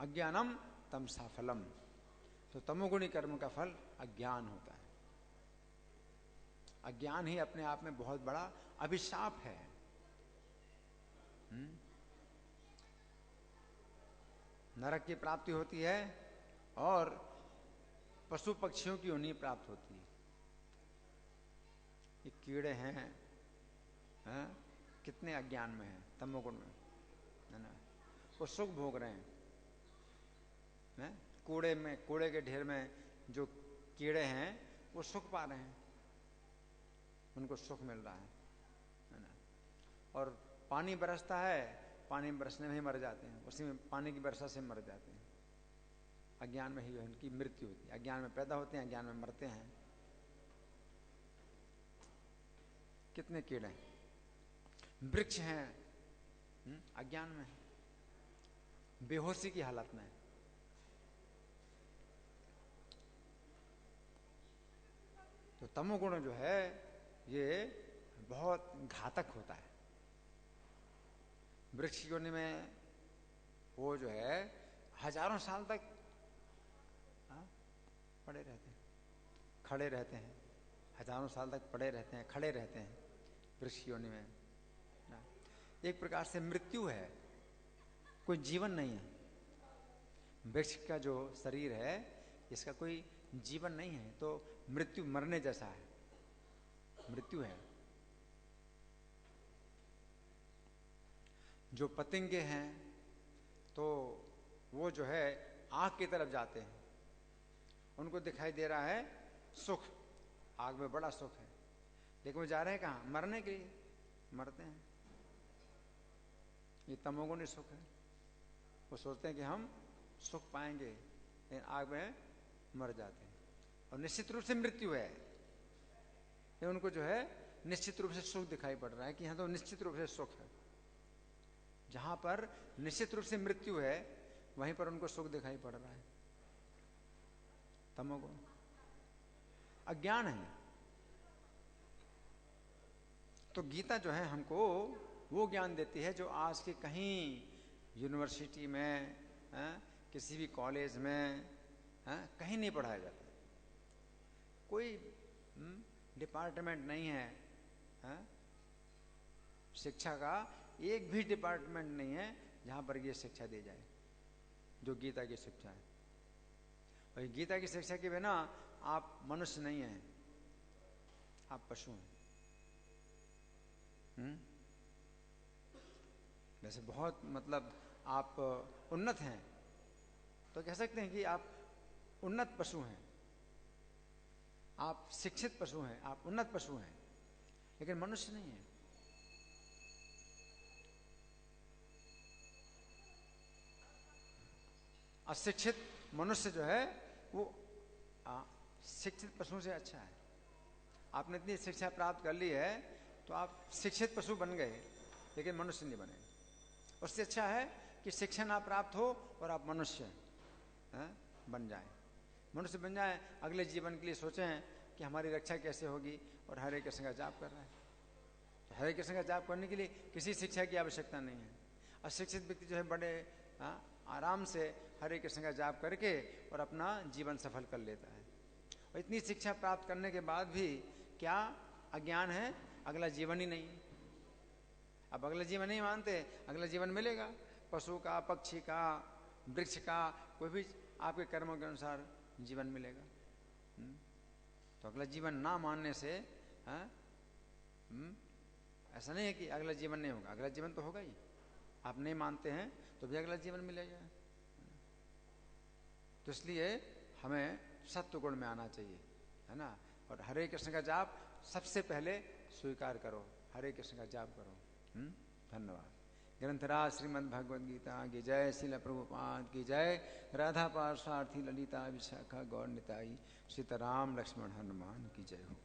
अज्ञानम तमसा फलम। तो तमोगुणी कर्म का फल अज्ञान होता है। अज्ञान ही अपने आप में बहुत बड़ा अभिशाप है। नरक की प्राप्ति होती है और पशु पक्षियों की योनि प्राप्त होती है। ये कीड़े हैं, कितने अज्ञान में हैं, तमोगुण में, है ना? वो सुख भोग रहे हैं, कूड़े में, कूड़े के ढेर में जो कीड़े हैं वो सुख पा रहे हैं, उनको सुख मिल रहा है ना? और पानी बरसता है पानी में बरसने में ही मर जाते हैं, उसी में पानी की वर्षा से मर जाते हैं। अज्ञान में ही उनकी मृत्यु होती है। अज्ञान में पैदा होते हैं, अज्ञान में मरते हैं। कितने कीड़े वृक्ष हैं अज्ञान में, बेहोशी की हालत में। तो तमोगुण जो है ये बहुत घातक होता है। वृक्ष की योनि में वो जो है हजारों साल तक पड़े रहते हैं, खड़े रहते हैं, हजारों साल तक पड़े रहते हैं, खड़े रहते हैं वृक्ष की योनि में। एक प्रकार से मृत्यु है, कोई जीवन नहीं है। वृक्ष का जो शरीर है इसका कोई जीवन नहीं है, तो मृत्यु मरने जैसा है, मृत्यु है। जो पतंगे हैं तो वो जो है आग की तरफ जाते हैं, उनको दिखाई दे रहा है सुख, आग में बड़ा सुख है, लेकिन वो जा रहे हैं कहाँ? मरने के लिए, मरते हैं। ये तमोगुणी सुख है। वो सोचते हैं कि हम सुख पाएंगे, लेकिन आग में मर जाते हैं। और निश्चित रूप से मृत्यु है, ये उनको जो है निश्चित रूप से सुख दिखाई पड़ रहा है कि यहाँ तो निश्चित रूप से सुख है। जहां पर निश्चित रूप से मृत्यु है वहीं पर उनको सुख दिखाई पड़ रहा है। तमोगुण अज्ञान है। तो गीता जो है हमको वो ज्ञान देती है जो आज के कहीं यूनिवर्सिटी में किसी भी कॉलेज में कहीं नहीं पढ़ाया जाता। कोई डिपार्टमेंट नहीं है, शिक्षा का एक भी डिपार्टमेंट नहीं है जहां पर ये शिक्षा दी जाए जो गीता की शिक्षा है। और गीता की शिक्षा के बिना आप मनुष्य नहीं हैं, आप पशु हैं। वैसे बहुत मतलब आप उन्नत हैं तो कह सकते हैं कि आप उन्नत पशु हैं, आप शिक्षित पशु हैं, आप उन्नत पशु हैं, लेकिन मनुष्य नहीं है। अशिक्षित मनुष्य जो है वो शिक्षित पशु से अच्छा है। आपने इतनी शिक्षा प्राप्त कर ली है तो आप शिक्षित पशु बन गए, लेकिन मनुष्य नहीं बने। उससे अच्छा है कि शिक्षा ना प्राप्त हो और आप मनुष्य बन जाएं। मनुष्य बन जाएं, अगले जीवन के लिए सोचें कि हमारी रक्षा कैसे होगी, और हरे कृष्ण का जाप कर रहा है। तो हरे कृष्ण का जाप करने के लिए किसी शिक्षा की आवश्यकता नहीं है। अशिक्षित व्यक्ति जो है बड़े आराम से हरे कृष्ण का जाप करके और अपना जीवन सफल कर लेता है। और इतनी शिक्षा प्राप्त करने के बाद भी क्या अज्ञान है? अगला जीवन ही नहीं। अब अगला जीवन नहीं मानते, अगला जीवन मिलेगा पशु का, पक्षी का, वृक्ष का, कोई भी आपके कर्मों के अनुसार जीवन मिलेगा। तो अगला जीवन ना मानने से ऐसा नहीं है कि अगला जीवन नहीं होगा, अगला जीवन तो होगा ही। आप नहीं मानते हैं तो भी अगला जीवन मिलेगा। तो इसलिए हमें सत्व गुण में आना चाहिए, है ना। और हरे कृष्ण का जाप सबसे पहले स्वीकार करो, हरे कृष्ण का जाप करो। धन्यवाद। ग्रंथराज श्रीमद् भगवद गीता की जय, श्रील प्रभुपाद की जय, राधा पार्षार्थी ललिता विशाखा गौर निताई, सीताराम लक्ष्मण हनुमान की जय हो।